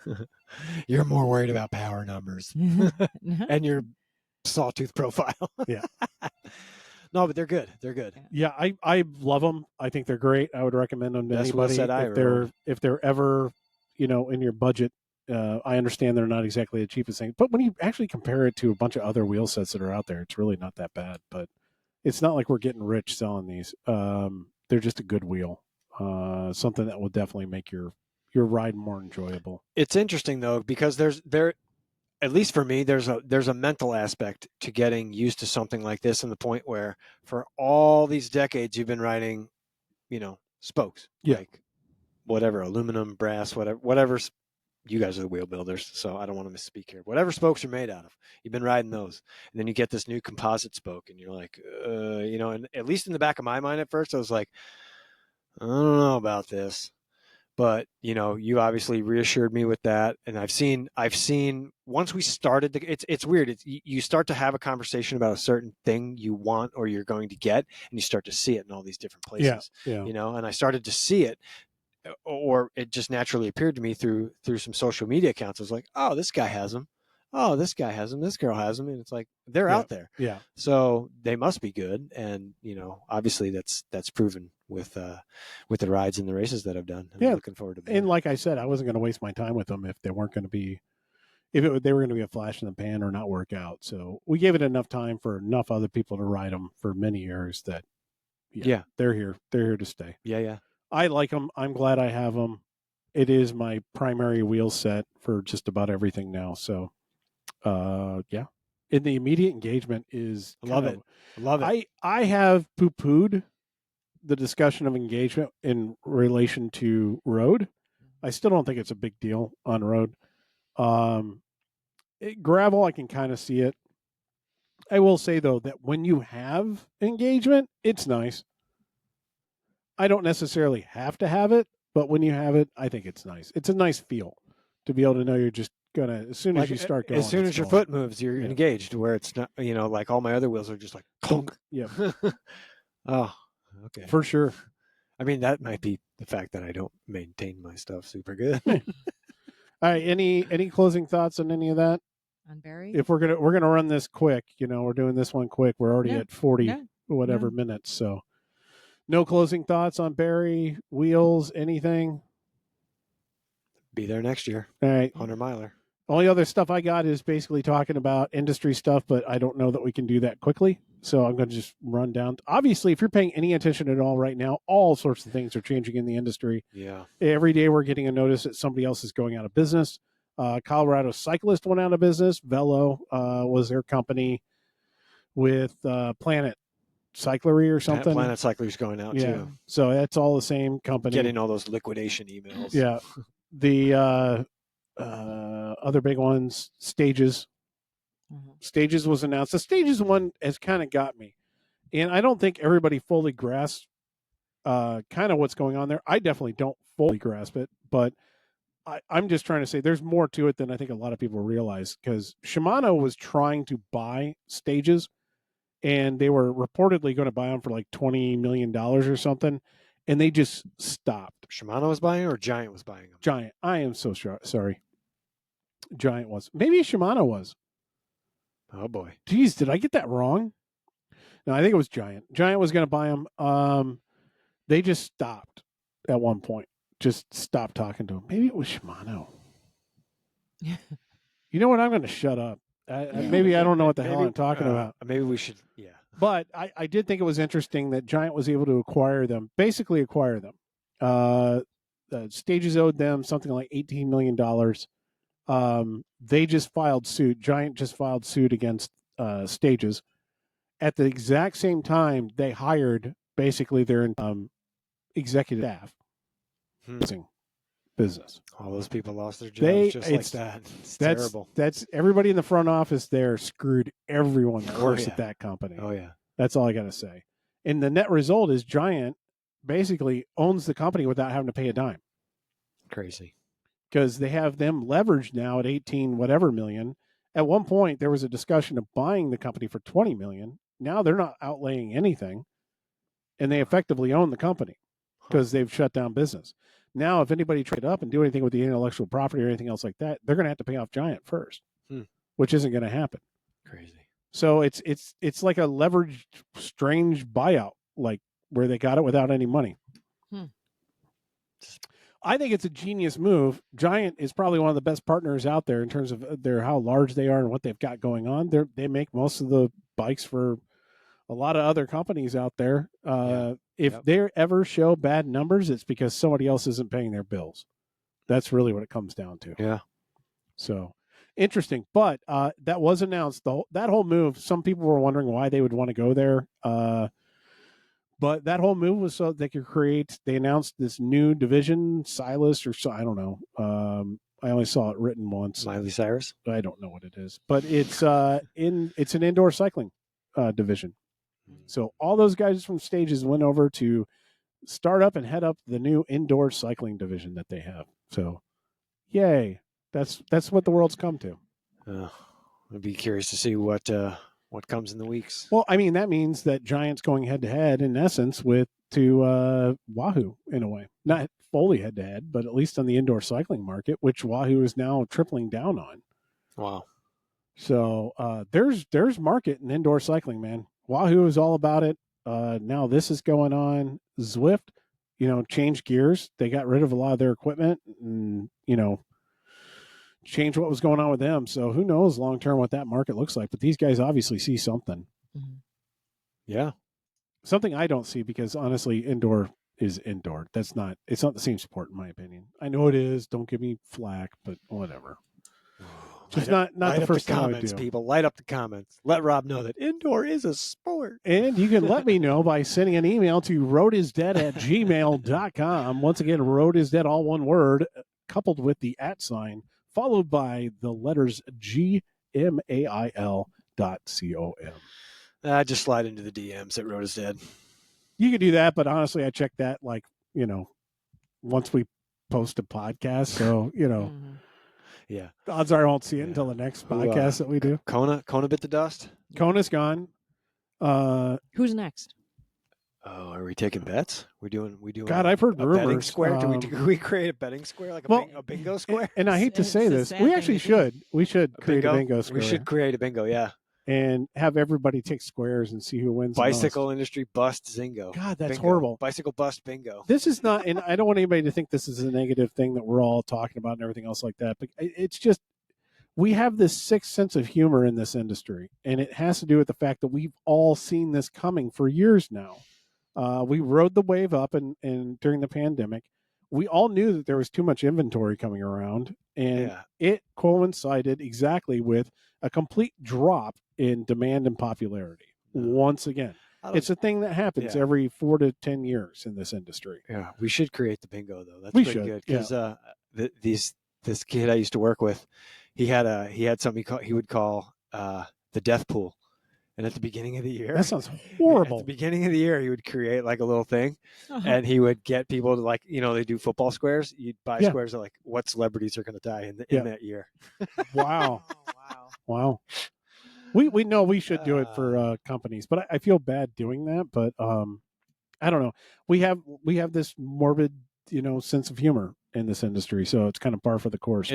Speaker 2: You're more worried about power numbers and your sawtooth profile.
Speaker 1: Yeah.
Speaker 2: No, but they're good. They're good.
Speaker 1: Yeah, I love them. I think they're great. I would recommend them to anybody if they're ever, in your budget. I understand they're not exactly the cheapest thing, but when you actually compare it to a bunch of other wheel sets that are out there, it's really not that bad. But it's not like we're getting rich selling these. They're just a good wheel, something that will definitely make your ride more enjoyable.
Speaker 2: It's interesting though, because at least for me, there's a mental aspect to getting used to something like this, and the point where for all these decades you've been riding, spokes, like whatever, aluminum, brass, whatever. You guys are the wheel builders, so I don't want to misspeak here. Whatever spokes are made out of, you've been riding those, and then you get this new composite spoke, and you're like, and at least in the back of my mind at first, I was like, I don't know about this. But, you obviously reassured me with that. And I've seen once we started, it's weird. You start to have a conversation about a certain thing you want or you're going to get, and you start to see it in all these different places, and I started to see it, or it just naturally appeared to me through some social media accounts. I was like, oh, this guy has them. Oh, this guy has them. This girl has them. And it's like, they're out there.
Speaker 1: Yeah.
Speaker 2: So they must be good. And, obviously that's proven with the rides and the races that I've done. I'm looking forward to more.
Speaker 1: And like I said, I wasn't going to waste my time with them if they weren't going to be, they were going to be a flash in the pan or not work out. So we gave it enough time for enough other people to ride them for many years that, they're here. They're here to stay.
Speaker 2: Yeah.
Speaker 1: I like them. I'm glad I have them. It is my primary wheel set for just about everything now. So, and the immediate engagement is
Speaker 2: love it.
Speaker 1: I have poo-pooed the discussion of engagement in relation to road. I still don't think it's a big deal on road. gravel, I can kind of see it. I will say, though, that when you have engagement, it's nice. I don't necessarily have to have it, but when you have it, I think it's nice. It's a nice feel to be able to know you're just going to, as soon as you start going.
Speaker 2: As soon as your foot moves, you're engaged, where it's not, like all my other wheels are just like clunk.
Speaker 1: Yeah.
Speaker 2: Oh, okay.
Speaker 1: For sure.
Speaker 2: I mean, that might be the fact that I don't maintain my stuff super good.
Speaker 1: All right. Any closing thoughts on any of that?
Speaker 3: On Barry?
Speaker 1: If we're gonna run this quick, we're doing this one quick. We're already at 40 minutes. So no closing thoughts on Barry, wheels, anything.
Speaker 2: Be there next year.
Speaker 1: All right.
Speaker 2: 100-miler.
Speaker 1: Only other stuff I got is basically talking about industry stuff, but I don't know that we can do that quickly. So I'm going to just run down. Obviously, if you're paying any attention at all right now, all sorts of things are changing in the industry.
Speaker 2: Yeah.
Speaker 1: Every day we're getting a notice that somebody else is going out of business. Colorado Cyclist went out of business. Velo was their company with Planet Cyclery or something.
Speaker 2: Planet Cyclery's going out too.
Speaker 1: So that's all the same company.
Speaker 2: Getting all those liquidation emails.
Speaker 1: Yeah. The other big ones, Stages.
Speaker 3: Mm-hmm.
Speaker 1: Stages was announced. The Stages one has kind of got me. And I don't think everybody fully grasps kind of what's going on there. I definitely don't fully grasp it, but I'm just trying to say there's more to it than I think a lot of people realize, because Shimano was trying to buy Stages, and they were reportedly going to buy them for like $20 million or something, and they just stopped.
Speaker 2: Shimano was buying, or Giant was buying them?
Speaker 1: Giant. I am so sorry. Giant was. Maybe Shimano was.
Speaker 2: Oh, boy.
Speaker 1: Geez, did I get that wrong? No, I think it was Giant. Giant was going to buy them. They just stopped at one point. Just stopped talking to them. Maybe it was Shimano. You know what? I'm going to shut up. Maybe I don't know what the hell I'm talking about.
Speaker 2: Maybe we should, yeah.
Speaker 1: But I did think it was interesting that Giant was able to basically acquire them. Stages owed them something like $18 million. They just filed suit. Giant just filed suit against Stages. At the exact same time, they hired basically their executive staff. Business.
Speaker 2: All those people lost their jobs like that. It's terrible.
Speaker 1: That's everybody in the front office there screwed everyone worse at that company.
Speaker 2: Oh, yeah.
Speaker 1: That's all I got to say. And the net result is Giant basically owns the company without having to pay a dime.
Speaker 2: Crazy.
Speaker 1: Because they have them leveraged now at 18 whatever million. At one point, there was a discussion of buying the company for 20 million. Now they're not outlaying anything, and they effectively own the company because they've shut down business. Now, if anybody trade up and do anything with the intellectual property or anything else like that, they're going to have to pay off Giant first, which isn't going to happen.
Speaker 2: Crazy.
Speaker 1: So it's like a leveraged, strange buyout, like where they got it without any money. I think it's a genius move. Giant is probably one of the best partners out there in terms of how large they are and what they've got going on. They make most of the bikes for a lot of other companies out there. If they ever show bad numbers, it's because somebody else isn't paying their bills. That's really what it comes down to.
Speaker 2: Yeah.
Speaker 1: So interesting. But that was announced. That whole move, some people were wondering why they would want to go there. But that whole move was so they could they announced this new division, Silas, or so, I don't know. I only saw it written once.
Speaker 2: Miley Cyrus?
Speaker 1: I don't know what it is. But it's it's an indoor cycling division. So all those guys from Stages went over to start up and head up the new indoor cycling division that they have. So, yay! That's what the world's come to.
Speaker 2: I'd be curious to see what comes in the weeks.
Speaker 1: Well, I mean that means that Giant's going head to head in essence to Wahoo in a way, not fully head to head, but at least on the indoor cycling market, which Wahoo is now tripling down on.
Speaker 2: Wow!
Speaker 1: So there's market in indoor cycling, man. Wahoo is all about it. Now this is going on. Zwift, changed gears. They got rid of a lot of their equipment and, changed what was going on with them. So who knows long term what that market looks like. But these guys obviously see something.
Speaker 3: Mm-hmm.
Speaker 2: Yeah.
Speaker 1: Something I don't see because honestly, indoor is indoor. It's not the same sport in my opinion. I know it is. Don't give me flack, but whatever. Just not the first time
Speaker 2: comments, people. Light up the comments. Let Rob know that indoor is a sport.
Speaker 1: And you can let me know by sending an email to roadisdead@gmail.com. Once again, road is dead, all one word, coupled with the @ sign, followed by the letters gmail.com.
Speaker 2: Just slide into the DMs at Rhoda's Dead.
Speaker 1: You can do that, but honestly, I check that once we post a podcast. So,
Speaker 3: Mhm.
Speaker 2: Yeah.
Speaker 1: the odds are I won't see it
Speaker 2: Yeah.
Speaker 1: until the next
Speaker 2: Who,
Speaker 1: podcast that we do.
Speaker 2: Kona bit the dust.
Speaker 1: Kona's gone.
Speaker 3: Who's next?
Speaker 2: Oh, are we taking bets? We doing.
Speaker 1: God, I've heard
Speaker 2: a betting
Speaker 1: rumors.
Speaker 2: square. Do we create a betting square, like a bingo square?
Speaker 1: And I hate to
Speaker 3: It's
Speaker 1: say
Speaker 3: a
Speaker 1: this,
Speaker 3: sad
Speaker 1: we
Speaker 3: thing
Speaker 1: actually
Speaker 3: to do.
Speaker 1: should. We should create a bingo square.
Speaker 2: We should create a bingo. Yeah.
Speaker 1: And have everybody take squares and see who wins. the most.
Speaker 2: Bicycle industry bust Zingo.
Speaker 1: God, that's
Speaker 2: Bingo.
Speaker 1: horrible.
Speaker 2: Bicycle bust bingo.
Speaker 1: This is not, and I don't want anybody to think this is a negative thing that we're all talking about and everything else like that. But it's just, we have this sixth sense of humor in this industry, and it has to do with the fact that we've all seen this coming for years now. We rode the wave up, and during the pandemic, we all knew that there was too much inventory coming around, and it coincided exactly with a complete drop in demand and popularity. Once again, it's a thing that happens every 4 to 10 years in this industry.
Speaker 2: Yeah, we should create the bingo though. That's
Speaker 1: We
Speaker 2: pretty
Speaker 1: should,
Speaker 2: good because this kid I used to work with, he had something he would call the death pool. And at the beginning of the year,
Speaker 1: That sounds horrible.
Speaker 2: At the beginning of the year, he would create like a little thing,
Speaker 3: Uh-huh.
Speaker 2: and he would get people to they do football squares. You'd buy
Speaker 1: Yeah.
Speaker 2: squares of like what celebrities are going to die in that year.
Speaker 1: Wow. Wow. We know we should do it for companies, but I feel bad doing that. But I don't know. We have this morbid, sense of humor in this industry, so it's kind of par for the course.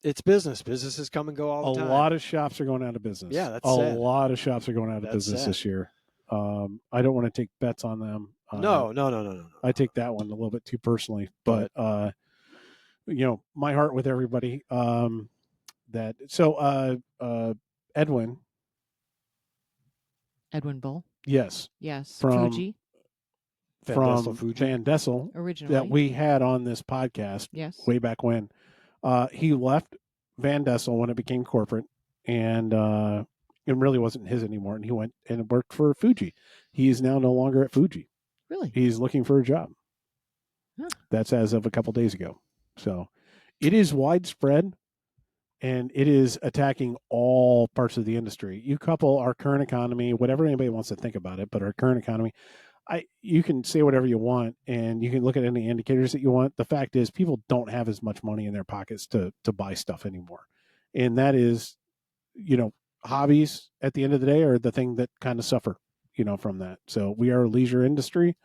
Speaker 2: It's business. Businesses come and go all the time.
Speaker 1: A lot of shops are going out of business.
Speaker 2: Yeah, that's
Speaker 1: a
Speaker 2: sad.
Speaker 1: lot of shops are going out of business this year. I don't want to take bets on them.
Speaker 2: No.
Speaker 1: I take that one a little bit too personally, but my heart with everybody.
Speaker 3: Edwin Bull.
Speaker 1: Yes,
Speaker 3: Yes.
Speaker 1: From-
Speaker 3: Fuji
Speaker 1: from
Speaker 2: Fuji.
Speaker 1: Van Dessel
Speaker 3: originally.
Speaker 1: that we had on this podcast
Speaker 3: Yes.
Speaker 1: way back when. He left Van Dessel when it became corporate, and it really wasn't his anymore. And he went and worked for Fuji. He is now no longer at Fuji.
Speaker 3: Really?
Speaker 1: He's looking for a job.
Speaker 3: Huh.
Speaker 1: That's as of a couple days ago. So it is widespread, and it is attacking all parts of the industry. You couple our current economy, whatever anybody wants to think about it, but our current economy, you can say whatever you want, and you can look at any indicators that you want. The fact is, people don't have as much money in their pockets to buy stuff anymore. And that is, hobbies at the end of the day are the thing that kind of suffer, from that. So we are a leisure industry,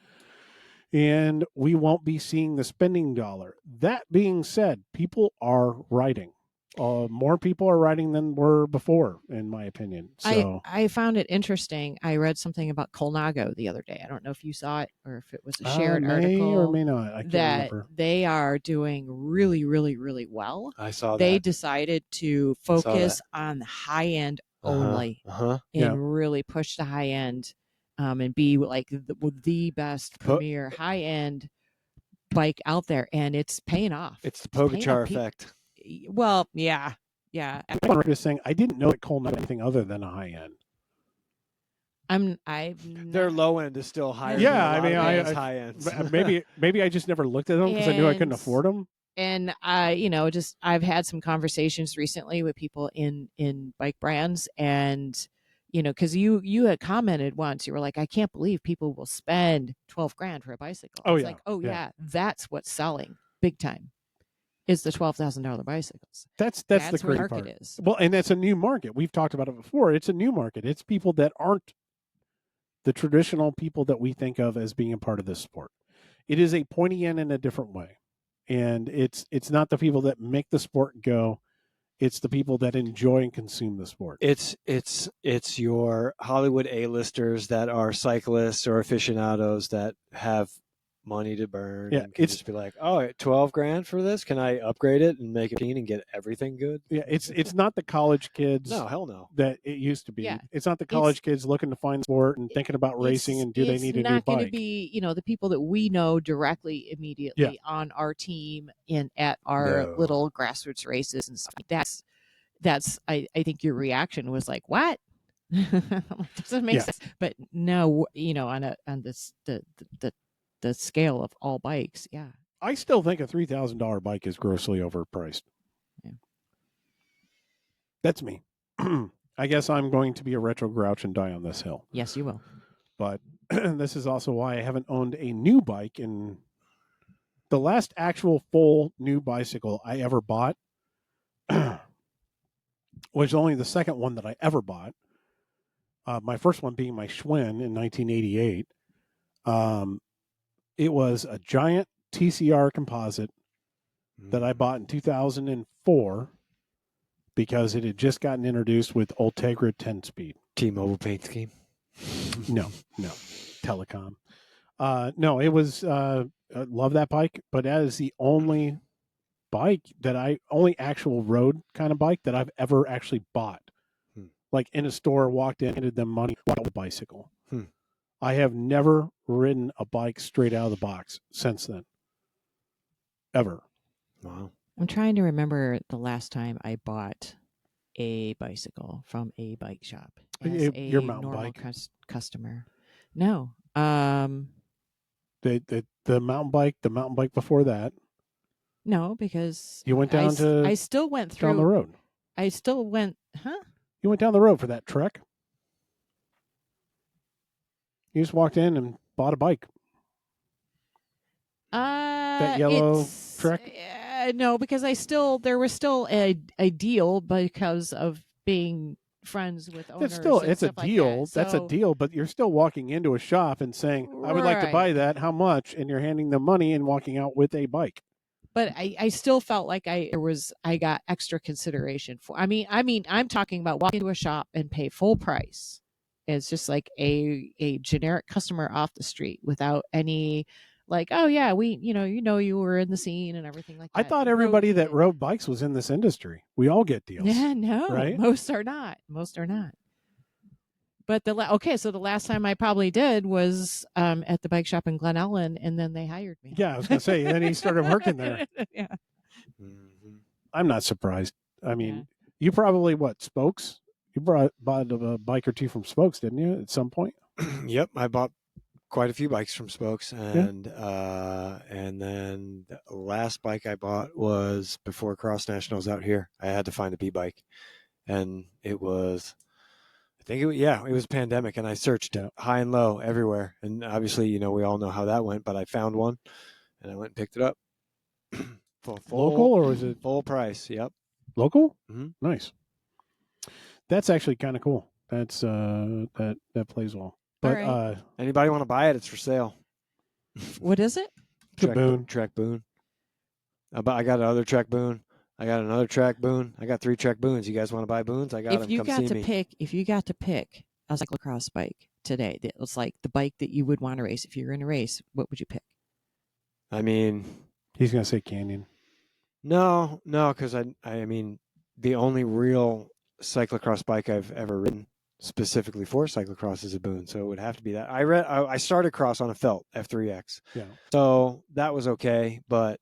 Speaker 1: and we won't be seeing the spending dollar. That being said, people are writing. More people are writing than were before, in my opinion. So
Speaker 3: I found it interesting. I read something about Colnago the other day. I don't know if you saw it or if it was a shared
Speaker 1: may
Speaker 3: article.
Speaker 1: or may not. I can't
Speaker 3: that
Speaker 1: remember.
Speaker 3: they are doing really, really, really well.
Speaker 2: I saw
Speaker 3: They
Speaker 2: that.
Speaker 3: decided to focus on the high end only and really push the high end and be like the best premier high end bike out there, and it's paying off.
Speaker 2: It's the Pogacar effect.
Speaker 3: Well, yeah.
Speaker 1: I'm just saying, I didn't know that Cole had anything other than a high end.
Speaker 2: Their low end is still higher.
Speaker 1: Yeah,
Speaker 2: than
Speaker 1: I
Speaker 2: high ends.
Speaker 1: maybe I just never looked at them because I knew I couldn't afford them.
Speaker 3: And I've had some conversations recently with people in bike brands, and because you had commented once, you were like, I can't believe people will spend $12,000 for a bicycle.
Speaker 1: Oh,
Speaker 3: it's
Speaker 1: yeah.
Speaker 3: like, oh
Speaker 1: Yeah.
Speaker 3: that's what's selling big time. Is the $12,000 bicycles.
Speaker 1: That's the crazy
Speaker 3: market
Speaker 1: part.
Speaker 3: is.
Speaker 1: Well, and that's a new market. We've talked about it before. It's a new market. It's people that aren't the traditional people that we think of as being a part of this sport. It is a pointy end in a different way. And it's not the people that make the sport go. It's the people that enjoy and consume the sport.
Speaker 2: It's your Hollywood A-listers that are cyclists or aficionados that have money to burn.
Speaker 1: Yeah,
Speaker 2: and can just be like, oh, $12,000 for this? Can I upgrade it and make it clean and get everything good?
Speaker 1: Yeah, it's not the college kids.
Speaker 2: No, hell no.
Speaker 1: That it used to be.
Speaker 3: Yeah.
Speaker 1: It's not the college kids looking to find sport and thinking about racing and do they need a new bike.
Speaker 3: It's not going to be, the people that we know directly immediately on our team at our little grassroots races and stuff. That's I think your reaction was like, what? Doesn't make sense. But no, on this the scale of all bikes, yeah.
Speaker 1: I still think a $3,000 bike is grossly overpriced.
Speaker 3: Yeah.
Speaker 1: That's me. I guess I'm going to be a retro grouch and die on this hill.
Speaker 3: Yes, you will.
Speaker 1: But this is also why I haven't owned a new bike. In the last actual full new bicycle I ever bought was only the second one that I ever bought. My first one being my Schwinn in 1988. It was a giant TCR composite that I bought in 2004 because it had just gotten introduced with Ultegra 10-speed.
Speaker 2: T-Mobile paint scheme.
Speaker 1: No, Telecom. No, it was, I love that bike, but that is the only only actual road kind of bike that I've ever actually bought. Like in a store, walked in, handed them money, bought a bicycle. I have never ridden a bike straight out of the box since then. Ever.
Speaker 2: Wow.
Speaker 3: I'm trying to remember the last time I bought a bicycle from a bike shop as
Speaker 1: Your
Speaker 3: a
Speaker 1: mountain
Speaker 3: normal
Speaker 1: bike.
Speaker 3: Customer. No.
Speaker 1: The mountain bike before that.
Speaker 3: No, because
Speaker 1: You went down
Speaker 3: I still went through
Speaker 1: down the road.
Speaker 3: I still went,
Speaker 1: You went down the road for that trek. You just walked in and bought a bike. That yellow Trek?
Speaker 3: No, because there was still a deal because of being friends with owners.
Speaker 1: It's a deal.
Speaker 3: Like that.
Speaker 1: That's a deal, but you're still walking into a shop and saying, I would like to buy that. How much? And you're handing them money and walking out with a bike.
Speaker 3: But I still felt like I got extra consideration for. I mean, I'm talking about walking into a shop and pay full price. It's just like a generic customer off the street without any, like, oh yeah, you were in the scene and everything like that.
Speaker 1: I thought everybody that rode bikes was in this industry. We all get deals.
Speaker 3: Yeah, no,
Speaker 1: right?
Speaker 3: Most are not. But so the last time I probably did was at the bike shop in Glen Ellen, and then they hired me.
Speaker 1: Yeah, I was gonna say, then he started working there.
Speaker 3: Yeah.
Speaker 2: Mm-hmm.
Speaker 1: I'm not surprised. I mean, you probably Spokes? You bought a bike or two from Spokes, didn't you? At some point.
Speaker 2: Yep, I bought quite a few bikes from Spokes, and then the last bike I bought was before Cross Nationals out here. I had to find a B bike, and it was. It was pandemic, and I searched high and low everywhere, and obviously, we all know how that went. But I found one, and I went and picked it up. Full,
Speaker 1: local, or was it
Speaker 2: full price? Yep,
Speaker 1: local.
Speaker 2: Mm-hmm.
Speaker 1: Nice. That's actually kind of cool. That's that plays well. But
Speaker 3: right.
Speaker 2: Anybody want to buy it? It's for sale.
Speaker 3: What is it?
Speaker 2: Trek Boone. I got another Trek Boone. I got another Trek Boone. I got 3 Trek Boons. You guys want to buy Boons? I got them. Come see me.
Speaker 3: If you got to pick a cyclocross bike today, that was like the bike that you would want to race. If you're in a race, what would you pick?
Speaker 2: I mean,
Speaker 1: he's gonna say Canyon.
Speaker 2: No, because I mean, the only real cyclocross bike I've ever ridden specifically for cyclocross is a Boone, so it would have to be that. I started cross on a Felt F3X, so that was okay, but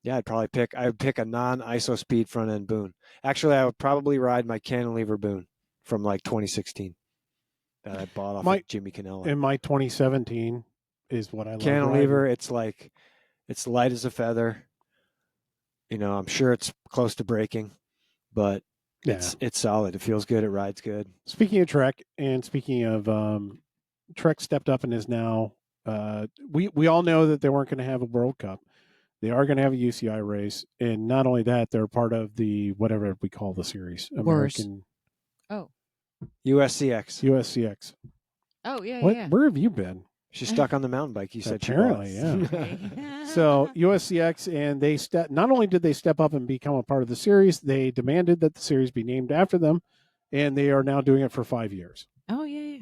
Speaker 2: yeah, I would pick a non-ISO speed front end Boone. Actually, I would probably ride my Cantilever Boone from like 2016 that I bought off of Jimmy Canella.
Speaker 1: In my 2017 is what I love.
Speaker 2: Cantilever, it's light as a feather. I'm sure it's close to breaking, but it's solid. It feels good. It rides good.
Speaker 1: Speaking of Trek, and speaking of Trek stepped up and is now we all know that they weren't going to have a World Cup. They are going to have a UCI race, and not only that, they're part of the whatever we call the series, American.
Speaker 3: Oh,
Speaker 2: USCX.
Speaker 3: Oh yeah,
Speaker 1: yeah.
Speaker 3: Yeah.
Speaker 1: Where have you been?
Speaker 2: She's stuck on the mountain bike. You said
Speaker 1: apparently, yeah. So USCX, and they not only did they step up and become a part of the series, they demanded that the series be named after them, and they are now doing it for 5 years.
Speaker 3: Oh yeah.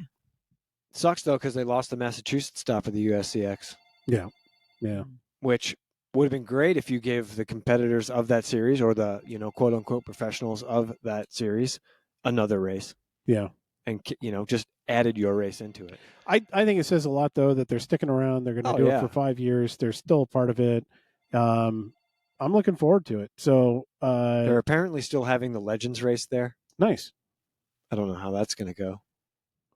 Speaker 2: Sucks though because they lost the Massachusetts stop of the USCX.
Speaker 1: Yeah.
Speaker 2: Which would have been great if you gave the competitors of that series or the quote unquote professionals of that series another race.
Speaker 1: Yeah.
Speaker 2: And just added your race into it.
Speaker 1: I think it says a lot though that they're sticking around. They're going to do it for 5 years. They're still a part of it. I'm looking forward to it. So
Speaker 2: they're apparently still having the Legends race there.
Speaker 1: Nice.
Speaker 2: I don't know how that's going to go.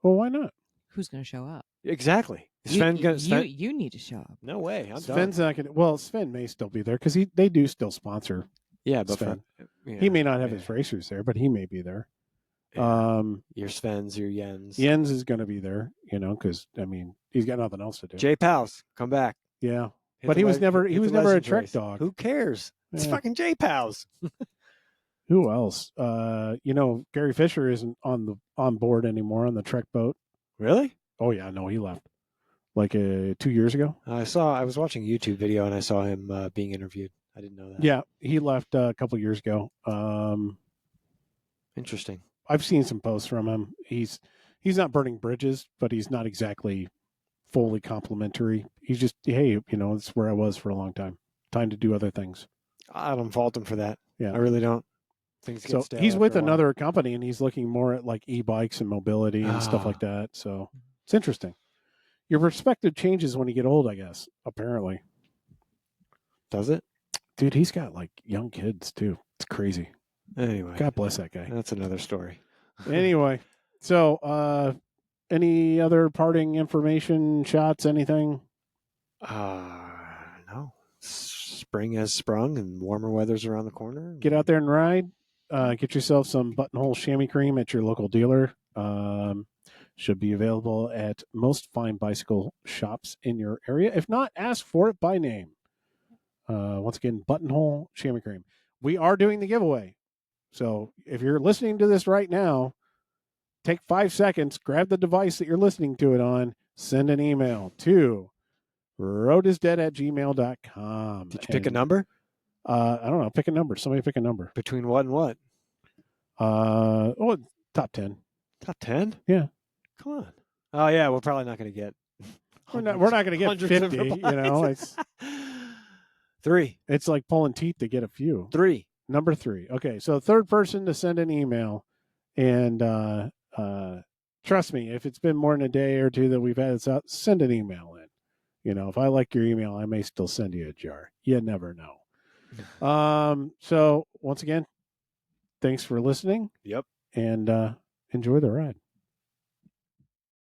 Speaker 1: Well, why not?
Speaker 3: Who's going to show up?
Speaker 2: Exactly.
Speaker 3: Sven, you need to show up.
Speaker 2: No way.
Speaker 1: Sven's not going to. Well, Sven may still be there because they do still sponsor
Speaker 2: Yeah, but
Speaker 1: Sven.
Speaker 2: yeah,
Speaker 1: He may not have
Speaker 2: yeah,
Speaker 1: his racers there, but he may be there.
Speaker 2: yeah. Your Svens, your Jens.
Speaker 1: Jens is going to be there, because I mean he's got nothing else to do.
Speaker 2: J Pals, come back.
Speaker 1: Yeah,
Speaker 2: Hit
Speaker 1: but
Speaker 2: the
Speaker 1: he was
Speaker 2: le-
Speaker 1: never
Speaker 2: hit the
Speaker 1: a
Speaker 2: Legends
Speaker 1: Trek
Speaker 2: race.
Speaker 1: dog.
Speaker 2: Who cares? It's
Speaker 1: Yeah.
Speaker 2: fucking J Pals.
Speaker 1: Who else? Gary Fisher isn't on board anymore on the Trek boat.
Speaker 2: Really?
Speaker 1: Oh yeah, no, he left like 2 years ago.
Speaker 2: I was watching a YouTube video and I saw him being interviewed. I didn't know that.
Speaker 1: Yeah, he left a couple years ago.
Speaker 2: Interesting.
Speaker 1: I've seen some posts from him. He's not burning bridges, but he's not exactly fully complimentary. He's just, hey, it's where I was for a long time. Time to do other things.
Speaker 2: I don't fault him for that.
Speaker 1: Yeah,
Speaker 2: I really don't. Things get
Speaker 1: so
Speaker 2: stale
Speaker 1: he's with
Speaker 2: after a while.
Speaker 1: another company, and he's looking more at like e-bikes and mobility and stuff like that. So it's interesting. Your perspective changes when you get old, I guess. Apparently,
Speaker 2: Does it?
Speaker 1: dude, he's got like young kids too. It's crazy.
Speaker 2: Anyway,
Speaker 1: God bless that guy.
Speaker 2: that's another story.
Speaker 1: Anyway, so any other parting information, shots, anything?
Speaker 2: No. Spring has sprung and warmer weather's around the corner.
Speaker 1: Get out there and ride. Get yourself some buttonhole chamois cream at your local dealer. Should be available at most fine bicycle shops in your area. If not, ask for it by name. Once again, buttonhole chamois cream. We are doing the giveaway. So if you're listening to this right now, take 5 seconds, grab the device that you're listening to it on, send an email to roadisdead@gmail.com.
Speaker 2: Did you pick a number?
Speaker 1: I don't know. Pick a number. Somebody pick a number.
Speaker 2: Between what and what?
Speaker 1: Top 10.
Speaker 2: Top 10?
Speaker 1: Yeah.
Speaker 2: Come on. Oh, yeah. We're probably not going to get.
Speaker 1: We're not going to get
Speaker 2: hundreds
Speaker 1: 50.
Speaker 2: of
Speaker 1: It's
Speaker 2: 3.
Speaker 1: it's like pulling teeth to get a few.
Speaker 2: 3.
Speaker 1: Number 3. Okay, so third person to send an email, and trust me, if it's been more than a day or two that we've had this out, send an email in. If I like your email, I may still send you a jar. You never know. So once again, thanks for listening.
Speaker 2: Yep.
Speaker 1: And enjoy the ride.